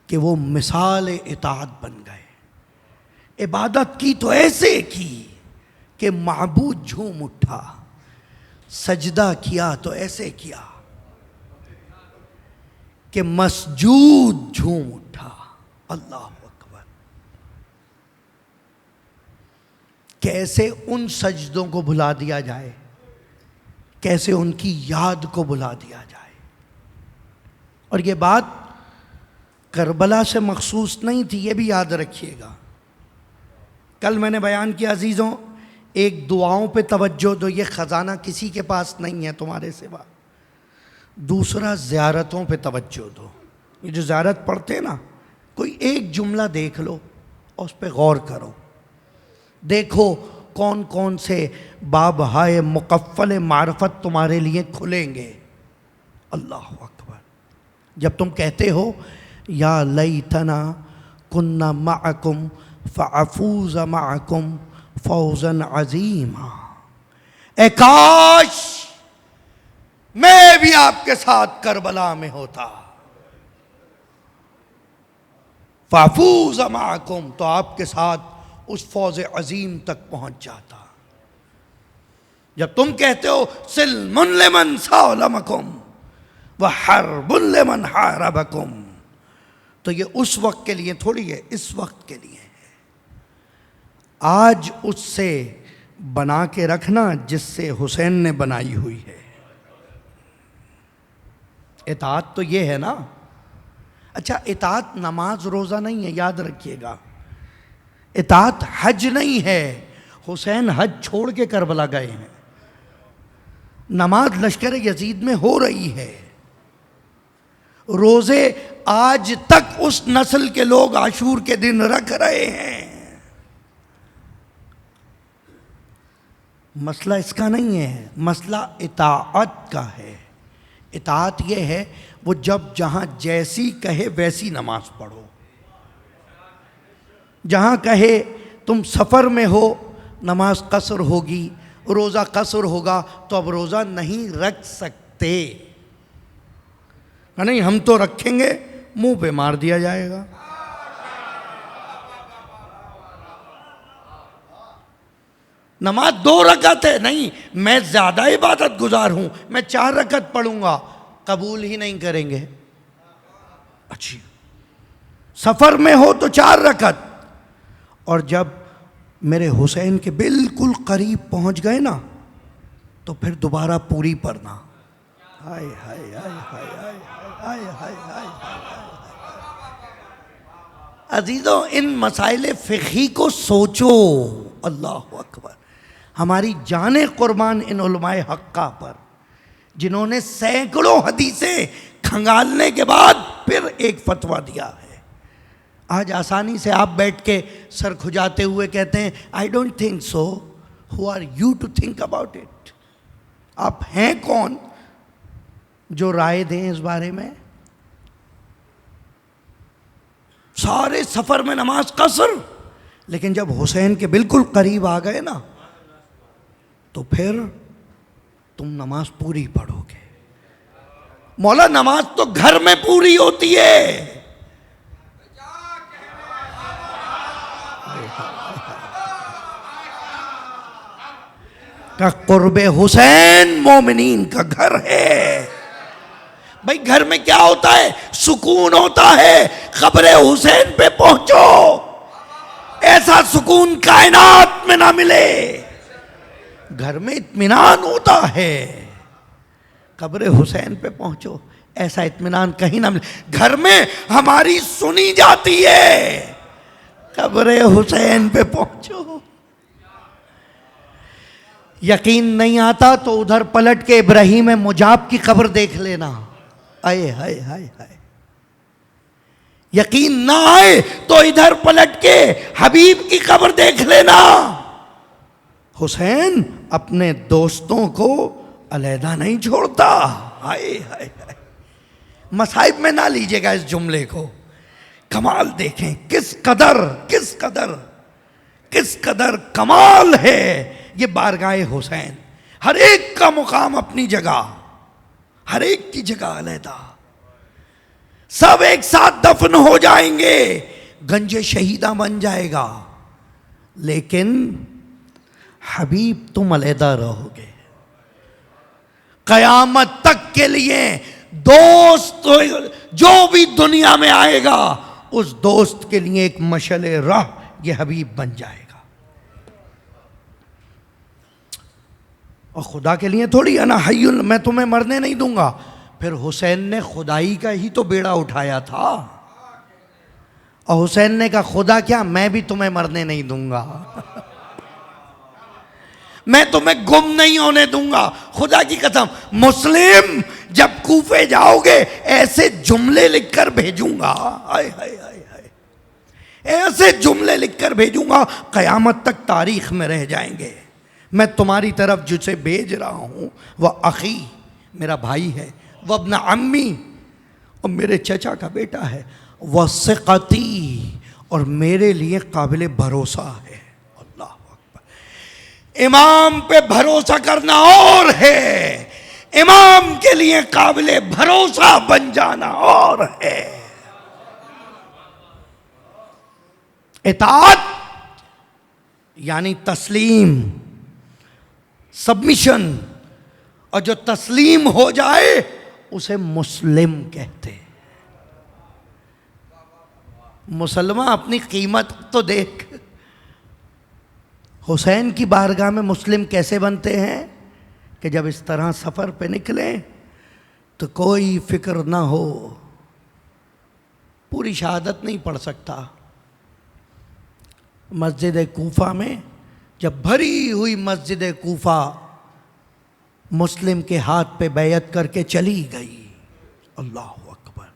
कि वो मिसाल इताअत बन गए। इबादत की तो ऐसे की कि माबूद झूम उठा, सजदा किया तो ऐसे किया कि मसजूद झूम उठा। अल्लाह अकबर। कैसे उन सजदों को भुला दिया जाए, कैसे उनकी याद को भुला दिया जाए। और ये बात करबला से मखसूस नहीं थी, ये भी याद रखिएगा। कल मैंने बयान किया अजीज़ों, एक दुआओं पे तवज्जो दो, ये ख़जाना किसी के पास नहीं है तुम्हारे सिवा। दूसरा ज़ियारतों पे तवज्जो दो। ये जो ज़ियारत पढ़ते हैं ना, कोई एक जुमला देख लो और उस पर गौर करो। देखो कौन कौन से बाब हाय मुकफ़्फ़ल मारफत तुम्हारे लिए खुलेंगे। अल्लाह अकबर। जब तुम कहते हो या लैतना कुन्ना माअकुम फ़अफ़ूज़ माअकुम फ़ौज़न अज़ीमा, ए काश मैं भी आपके साथ करबला में होता, फ़अफ़ूज़ माअकुम, तो आपके साथ उस फौज अजीम तक पहुंच जाता। जब तुम कहते हो सिल्मुन लिमन सालमकुम व हर्बुन लिमन हारबकुम, तो ये उस वक्त के लिए थोड़ी है, इस वक्त के लिए है। आज उससे बना के रखना जिससे हुसैन ने बनाई हुई है। इताअत तो ये है ना। अच्छा, इताअत नमाज रोज़ा नहीं है, याद रखिएगा। इताअत हज नहीं है। हुसैन हज छोड़ के करबला गए हैं। नमाज लश्कर यजीद में हो रही है। रोज़े आज तक उस नस्ल के लोग आशूर के दिन रख रहे हैं। मसला इसका नहीं है, मसला इताअत का है। इताअत ये है, वो जब जहाँ जैसी कहे वैसी नमाज पढ़ो। जहाँ कहे तुम सफ़र में हो, नमाज कसर होगी, रोज़ा कसर होगा, तो अब रोज़ा नहीं रख सकते। नहीं, हम तो रखेंगे, मुंह पे मार दिया जाएगा। नमाज 2 रकअत है, नहीं मैं ज़्यादा इबादत गुजार हूँ, मैं 4 रकअत पढ़ूंगा, कबूल ही नहीं करेंगे। अच्छी सफ़र में हो तो 4 रकअत, और जब मेरे हुसैन के बिल्कुल करीब पहुँच गए ना, तो फिर दोबारा पूरी पढ़ना। हाय हाय हाय हाय हाय हाय हाय हाय। अजीज़ों, इन मसाइल फ़िक़ही को सोचो। अल्लाह अकबर। हमारी जाने कुर्बान इन उलमाए हक्का पर, जिन्होंने सैकड़ों हदीसें खंगालने के बाद फिर एक फतवा दिया है। आज आसानी से आप बैठ के सर खुजाते हुए कहते हैं I don't think so. Who are you to think about it? आप हैं कौन जो राय दें इस बारे में? सारे सफ़र में नमाज कसर, लेकिन जब हुसैन के बिल्कुल करीब आ गए ना, तो फिर तुम नमाज पूरी पढ़ोगे। मौला, नमाज तो घर में पूरी होती है। का कुर्बे हुसैन मोमिनीन का घर है। भाई, घर में क्या होता है? सुकून होता है। कब्रे हुसैन पे पहुंचो, ऐसा सुकून कायनात में ना मिले। घर में इत्मीनान होता है, कब्रे हुसैन पे पहुंचो, ऐसा इत्मीनान कहीं ना मिले। घर में हमारी सुनी जाती है, कब्रे हुसैन पे पहुंचो। यकीन नहीं आता तो उधर पलट के इब्राहीम मुजाब की कब्र देख लेना। आए हाय हाय हाय। यकीन ना आए तो इधर पलट के हबीब की कब्र देख लेना। हुसैन अपने दोस्तों को अलहदा नहीं छोड़ता। हाय हाय हाय। मसाइब में ना लीजिएगा इस जुमले को। कमाल देखें, किस कदर कमाल है ये बारगाह हुसैन। हर एक का मुकाम अपनी जगह, हर एक की जगह अलहदा। सब एक साथ दफन हो जाएंगे, गंजे शहीदा बन जाएगा, लेकिन हबीब तुम अलहदा रहोगे कयामत तक के लिए। दोस्त जो भी दुनिया में आएगा, उस दोस्त के लिए एक मशले राह ये हबीब बन जाएगा। और खुदा के लिए थोड़ी है ना, हय्युल, मैं तुम्हें मरने नहीं दूंगा। फिर हुसैन ने खुदाई का ही तो बेड़ा उठाया था। और हुसैन ने कहा खुदा क्या, मैं भी तुम्हें मरने नहीं दूंगा, मैं तुम्हें गुम नहीं होने दूंगा, खुदा की कसम। मुस्लिम जब कूफे जाओगे ऐसे जुमले लिखकर भेजूंगा, हाय हाय हाय हाय, ऐसे जुमले लिखकर भेजूंगा कयामत तक तारीख में रह जाएंगे। मैं तुम्हारी तरफ जिसे भेज रहा हूं वह अखी, मेरा भाई है, वह अपना अम्मी और मेरे चचा का बेटा है, वह सिक़ती और मेरे लिए काबिल भरोसा है। अल्लाह अकबर। इमाम पे भरोसा करना और है, इमाम के लिए काबिल भरोसा बन जाना और है। इताअत यानी तस्लीम, सबमिशन, और जो तस्लीम हो जाए उसे मुस्लिम कहते। मुसलमान अपनी कीमत तो देख। हुसैन की बारगाह में मुस्लिम कैसे बनते हैं कि जब इस तरह सफ़र पे निकले तो कोई फिक्र ना हो, पूरी शहादत नहीं पढ़ सकता। मस्जिद कूफा में जब भरी हुई मस्जिद कूफा मुस्लिम के हाथ पे बैयत करके चली गई, अल्लाह अकबर।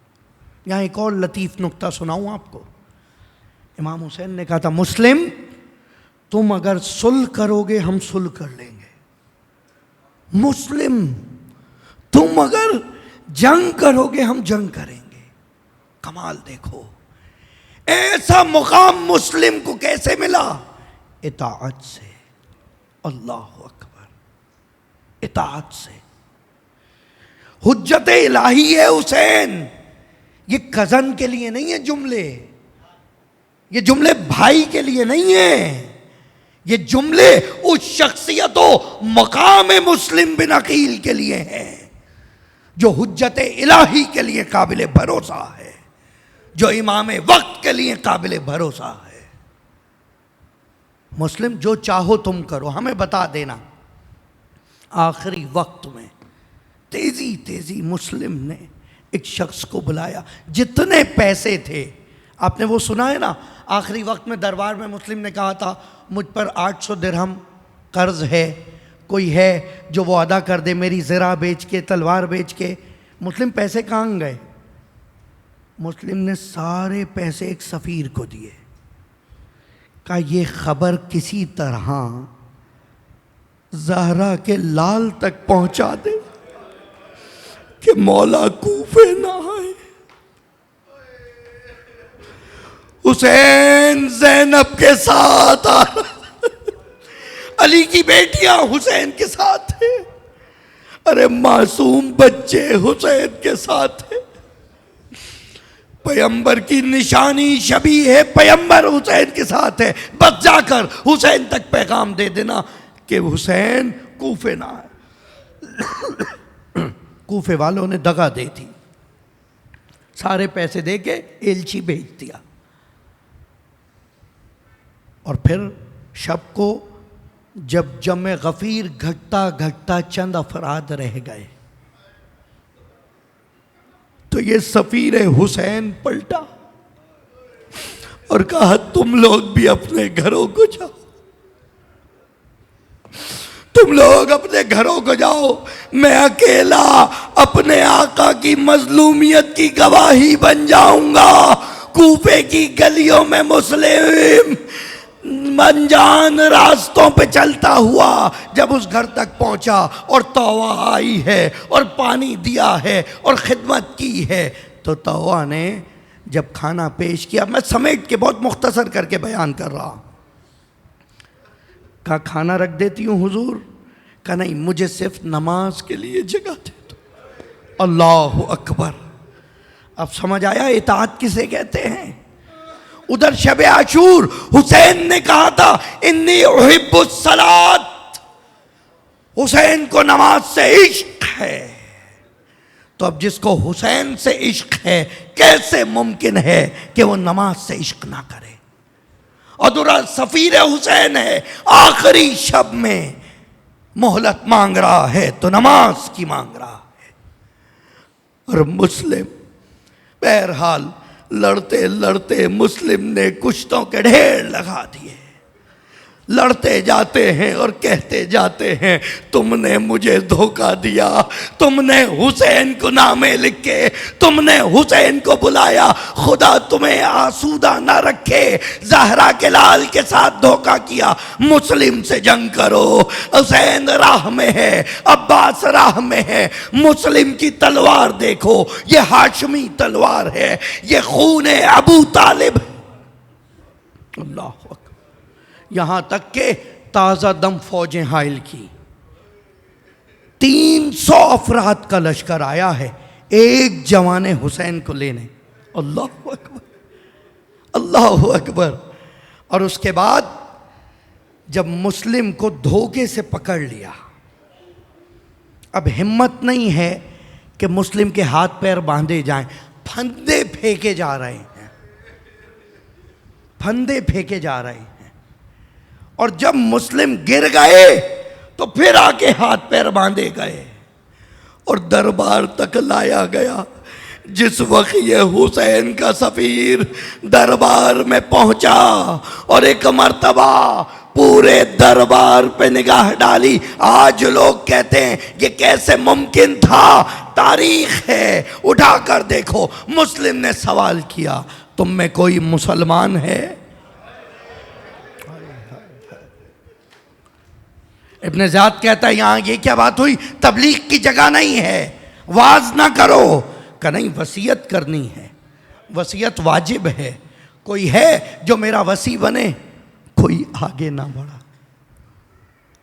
यहाँ एक और लतीफ़ नुक्ता सुनाऊँ आपको। इमाम हुसैन ने कहा था मुस्लिम तुम अगर सुलह करोगे हम सुलह कर लेंगे, मुस्लिम तुम अगर जंग करोगे हम जंग करेंगे। कमाल देखो, ऐसा मुकाम मुस्लिम को कैसे मिला? इताअत से। अल्लाह अकबर, इताअत से। हुज्जत इलाही है हुसैन। ये कज़न के लिए नहीं है जुमले, ये जुमले भाई के लिए नहीं है, ये जुमले उस शख्सियतों मकाम मुस्लिम बिन अकील के लिए हैं जो हुज्जत इलाही के लिए काबिल भरोसा है, जो इमाम वक्त के लिए काबिल भरोसा है। मुस्लिम जो चाहो तुम करो, हमें बता देना। आखिरी वक्त में तेजी तेजी मुस्लिम ने एक शख्स को बुलाया, जितने पैसे थे, आपने वो सुना है ना, आखिरी वक्त में दरबार में मुस्लिम ने कहा था मुझ पर 800 दिरहम कर्ज है, कोई है जो वो अदा कर दे, मेरी ज़रा बेच के, तलवार बेच के। मुस्लिम पैसे कहाँ गए? मुस्लिम ने सारे पैसे एक सफ़ीर को दिए, कहा ये खबर किसी तरह ज़हरा के लाल तक पहुंचा दे कि मौला कूफे ना आए। हुसैन ज़ैनब के साथ आ रहा, अली की बेटियां हुसैन के साथ है, अरे मासूम बच्चे हुसैन के साथ है। पैगंबर की निशानी शबी है, पैगंबर हुसैन के साथ है। बस जाकर हुसैन तक पैगाम दे देना कि हुसैन कूफे ना आए। कूफे वालों ने दगा दे दी, सारे पैसे दे के एलची भेज दिया। और फिर शब को जब जमे गफीर घटता घटता चंद अफराद रह गए तो ये सफीर हुसैन पलटा और कहा तुम लोग भी अपने घरों को जाओ, तुम लोग अपने घरों को जाओ, मैं अकेला अपने आका की मजलूमियत की गवाही बन जाऊंगा। कूफे की गलियों में मुस्लिम अनजान रास्तों पे चलता हुआ जब उस घर तक पहुंचा और तौवा आई है और पानी दिया है और खिदमत की है, तो तौवा ने जब खाना पेश किया, मैं समेट के बहुत मुख्तसर करके बयान कर रहा हूं, कहा खाना रख देती हूँ हुजूर? कहा नहीं, मुझे सिर्फ नमाज के लिए जगह दे दो। अल्लाह अकबर। अब समझ आया इताअत किसे कहते हैं। उधर शब आशूर हुसैन ने कहा था इन्नी उहिब्बुस सलात, हुसैन को नमाज से इश्क है। तो अब जिसको हुसैन से इश्क है कैसे मुमकिन है कि वो नमाज से इश्क ना करे? और दूसरा सफीर हुसैन है, आखिरी शब में मोहलत मांग रहा है तो नमाज की मांग रहा है। और मुस्लिम बहरहाल लड़ते लड़ते मुस्लिम ने कुश्तों के ढेर लगा दिए। लड़ते जाते हैं और कहते जाते हैं, तुमने मुझे धोखा दिया, तुमने हुसैन को नामे लिख के तुमने हुसैन को बुलाया, खुदा तुम्हें आसूदा ना रखे, जहरा के लाल के साथ धोखा किया। मुस्लिम से जंग करो, हुसैन राह में है, अब्बास राह में है। मुस्लिम की तलवार देखो, ये हाशमी तलवार है, ये खून अबू तालिब। अल्लाह अकबर। यहां तक के ताजा दम फौजें हाइल की, 300 अफराद का लश्कर आया है एक जवाने हुसैन को लेने। अल्लाह अकबर, अल्लाह अकबर। और उसके बाद जब मुस्लिम को धोखे से पकड़ लिया, अब हिम्मत नहीं है कि मुस्लिम के हाथ पैर बांधे जाएं, फंदे फेंके जा रहे हैं, फंदे फेंके जा रहे हैं। और जब मुस्लिम गिर गए तो फिर आके हाथ पैर बांधे गए और दरबार तक लाया गया। जिस वक्त ये हुसैन का सफीर दरबार में पहुंचा और एक मर्तबा पूरे दरबार पे निगाह डाली, आज लोग कहते हैं ये कैसे मुमकिन था, तारीख है, उठाकर देखो। मुस्लिम ने सवाल किया, तुम में कोई मुसलमान है? इब्न ज़ियाद कहता है, यहां ये क्या बात हुई, तबलीग की जगह नहीं है, वाज ना करो। का नहीं, वसीयत करनी है, वसीयत वाजिब है। कोई है जो मेरा वसी बने? कोई आगे ना बढ़ा।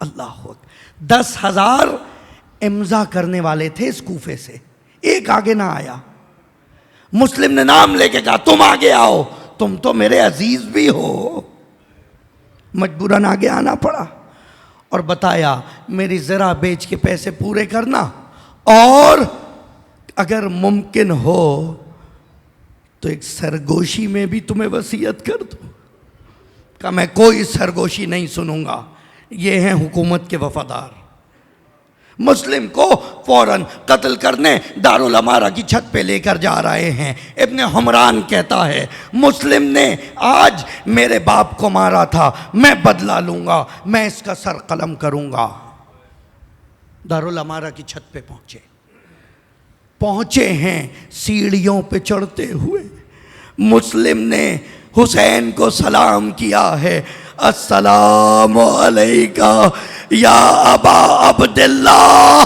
अल्लाह अकबर। 10,000 इम्जा करने वाले थे इस कूफे से, एक आगे ना आया। मुस्लिम ने नाम लेके कहा, तुम आगे आओ, तुम तो मेरे अजीज भी हो। मजबूरन आगे आना पड़ा और बताया, मेरी ज़रा बेच के पैसे पूरे करना और अगर मुमकिन हो तो एक सरगोशी में भी तुम्हें वसीयत कर दूं। कहा, मैं कोई सरगोशी नहीं सुनूंगा, ये हैं हुकूमत के वफादार। मुस्लिम को फौरन कत्ल करने दारुल अमारा की छत पे लेकर जा रहे हैं। इब्ने हमरान कहता है, मुस्लिम ने आज मेरे बाप को मारा था, मैं बदला लूंगा, मैं इसका सर कलम करूंगा। दारुल अमारा की छत पे पहुंचे हैं, सीढ़ियों पे चढ़ते हुए मुस्लिम ने हुसैन को सलाम किया है, अस्सलामु अलैका या अबा अब्दुल्लाह।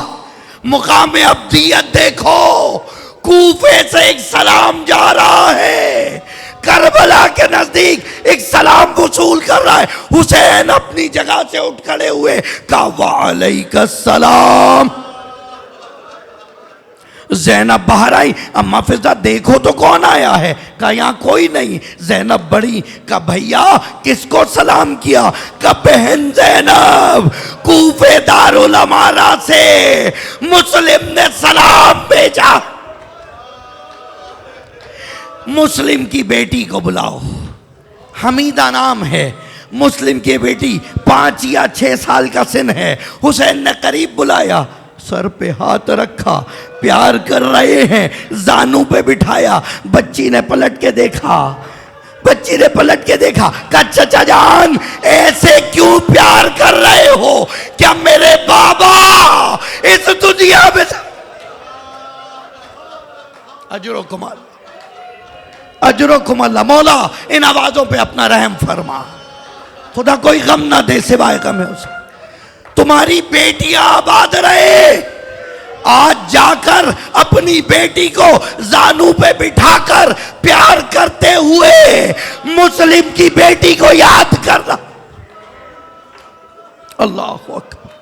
मुकाम अब्दियत देखो, कूफे से एक सलाम जा रहा है, करबला के नजदीक एक सलाम वसूल कर रहा है। हुसैन अपनी जगह से उठ खड़े हुए, कहा वालैका सलाम। ज़ैनब बाहर आई, अम्मा फिजा देखो तो कौन आया है? कहा यहाँ कोई नहीं। ज़ैनब बड़ी, का भैया किसको सलाम किया? का बहन ज़ैनब, कूफे दारुल अमारा से मुस्लिम ने सलाम भेजा। मुस्लिम की बेटी को बुलाओ, हमीदा नाम है, मुस्लिम की बेटी 5 या 6 साल का सिन है। हुसैन ने करीब बुलाया, सर पे हाथ रखा, प्यार कर रहे हैं, जानू पे बिठाया। बच्ची ने पलट के देखा, बच्ची ने पलट के देखा, कहा चचा जान ऐसे क्यों प्यार कर रहे हो? क्या मेरे बाबा इस दुनिया में? अजरो कुमार, अजरो कुमार, मौला इन आवाजों पे अपना रहम फरमा, खुदा कोई गम ना दे सिवाय गम है उसे। तुम्हारी बेटियां आबाद रहे। आज जाकर अपनी बेटी को जानू पे बिठाकर प्यार करते हुए मुस्लिम की बेटी को याद करना। अल्लाह अकबर,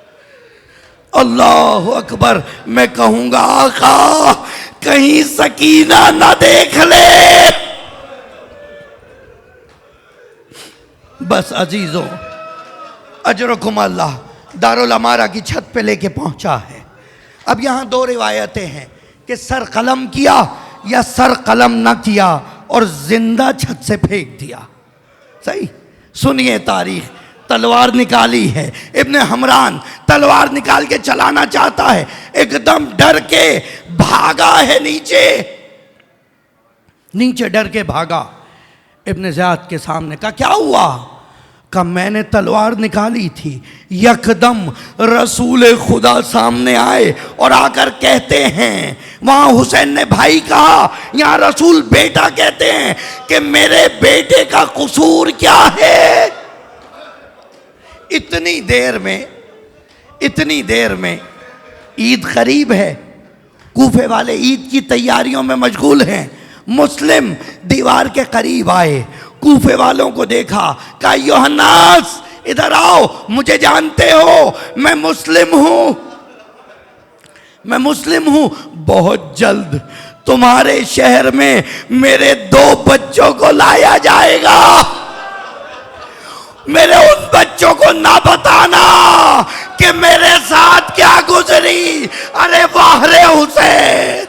अल्लाह अकबर। मैं कहूंगा आका कहीं सकीना ना देख ले। बस अजीजों, अजरकुम अल्लाह दारुल अमारा की छत पे लेके पहुंचा है। अब यहाँ 2 रिवायतें हैं कि सर कलम किया या सर कलम न किया और जिंदा छत से फेंक दिया। सही सुनिए तारीख। तलवार निकाली है, इब्ने हमरान तलवार निकाल के चलाना चाहता है, एकदम डर के भागा है नीचे। नीचे डर के भागा। इब्न ज़ियाद के सामने कहा क्या हुआ? कहा मैंने तलवार निकाली थी, यकदम रसूल खुदा सामने आए और आकर कहते हैं, वहां हुसैन ने भाई कहा, यहाँ रसूल बेटा कहते हैं कि मेरे बेटे का कसूर क्या है? इतनी देर में ईद करीब है, कूफे वाले ईद की तैयारियों में मशगूल हैं। मुस्लिम दीवार के करीब आए, कूफे वालों को देखा, कहा योहन्नास इधर आओ, मुझे जानते हो मैं मुस्लिम हूं। बहुत जल्द तुम्हारे शहर में मेरे 2 बच्चों को लाया जाएगा। मेरे उन बच्चों को ना बताना कि मेरे साथ क्या गुजरी। अरे वाह रे हुसैन।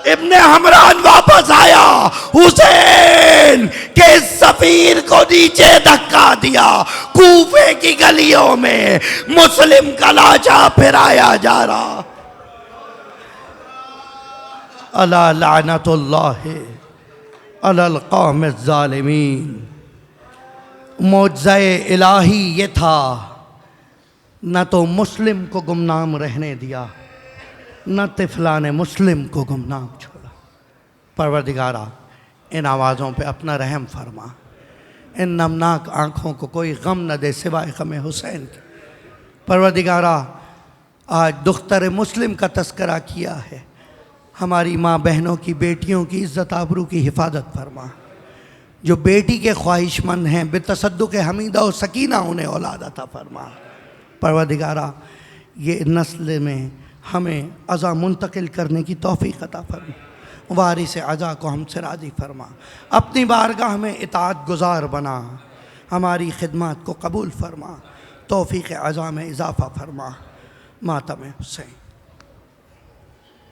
इब्ने हमरान वापस आया, हुसैन के सफीर को नीचे धक्का दिया। कूफे की गलियों में मुस्लिम का लाचा फिराया जा रहा। अला लानतुल्लाह अलल कौम ज़ालिमीन। मौजज़े इलाही ये था, न तो मुस्लिम को गुमनाम रहने दिया, न तिफलान मुस्लिम को गुमनाम छोड़ा। परवरदिगारा इन आवाज़ों पे अपना रहम फरमा, इन नमनाक आँखों को कोई गम न दे सिवाय गम हुसैन के। परवरदिगारा आज दुख्तर मुस्लिम का तस्करा किया है, हमारी माँ बहनों की, बेटियों की इज़्ज़त आबरू की हिफाजत फरमा। जो बेटी के ख्वाहिशमंद हैं बेतसद्दुक़ हमीदा और सकीना उन्हें औलाद अता फरमा। परवरदिगारा ये नस्ल में हमें अज़ा मुंतकिल करने की तौफ़ीक़ अता फरमा। वारिस अज़ा को हमसे राज़ी फरमा, अपनी बारगाह में इताअत गुज़ार बना, हमारी खिदमत को कबूल फरमा, तौफ़ीक़ अज़ा में इज़ाफ़ा फरमा। मातम हुसैन।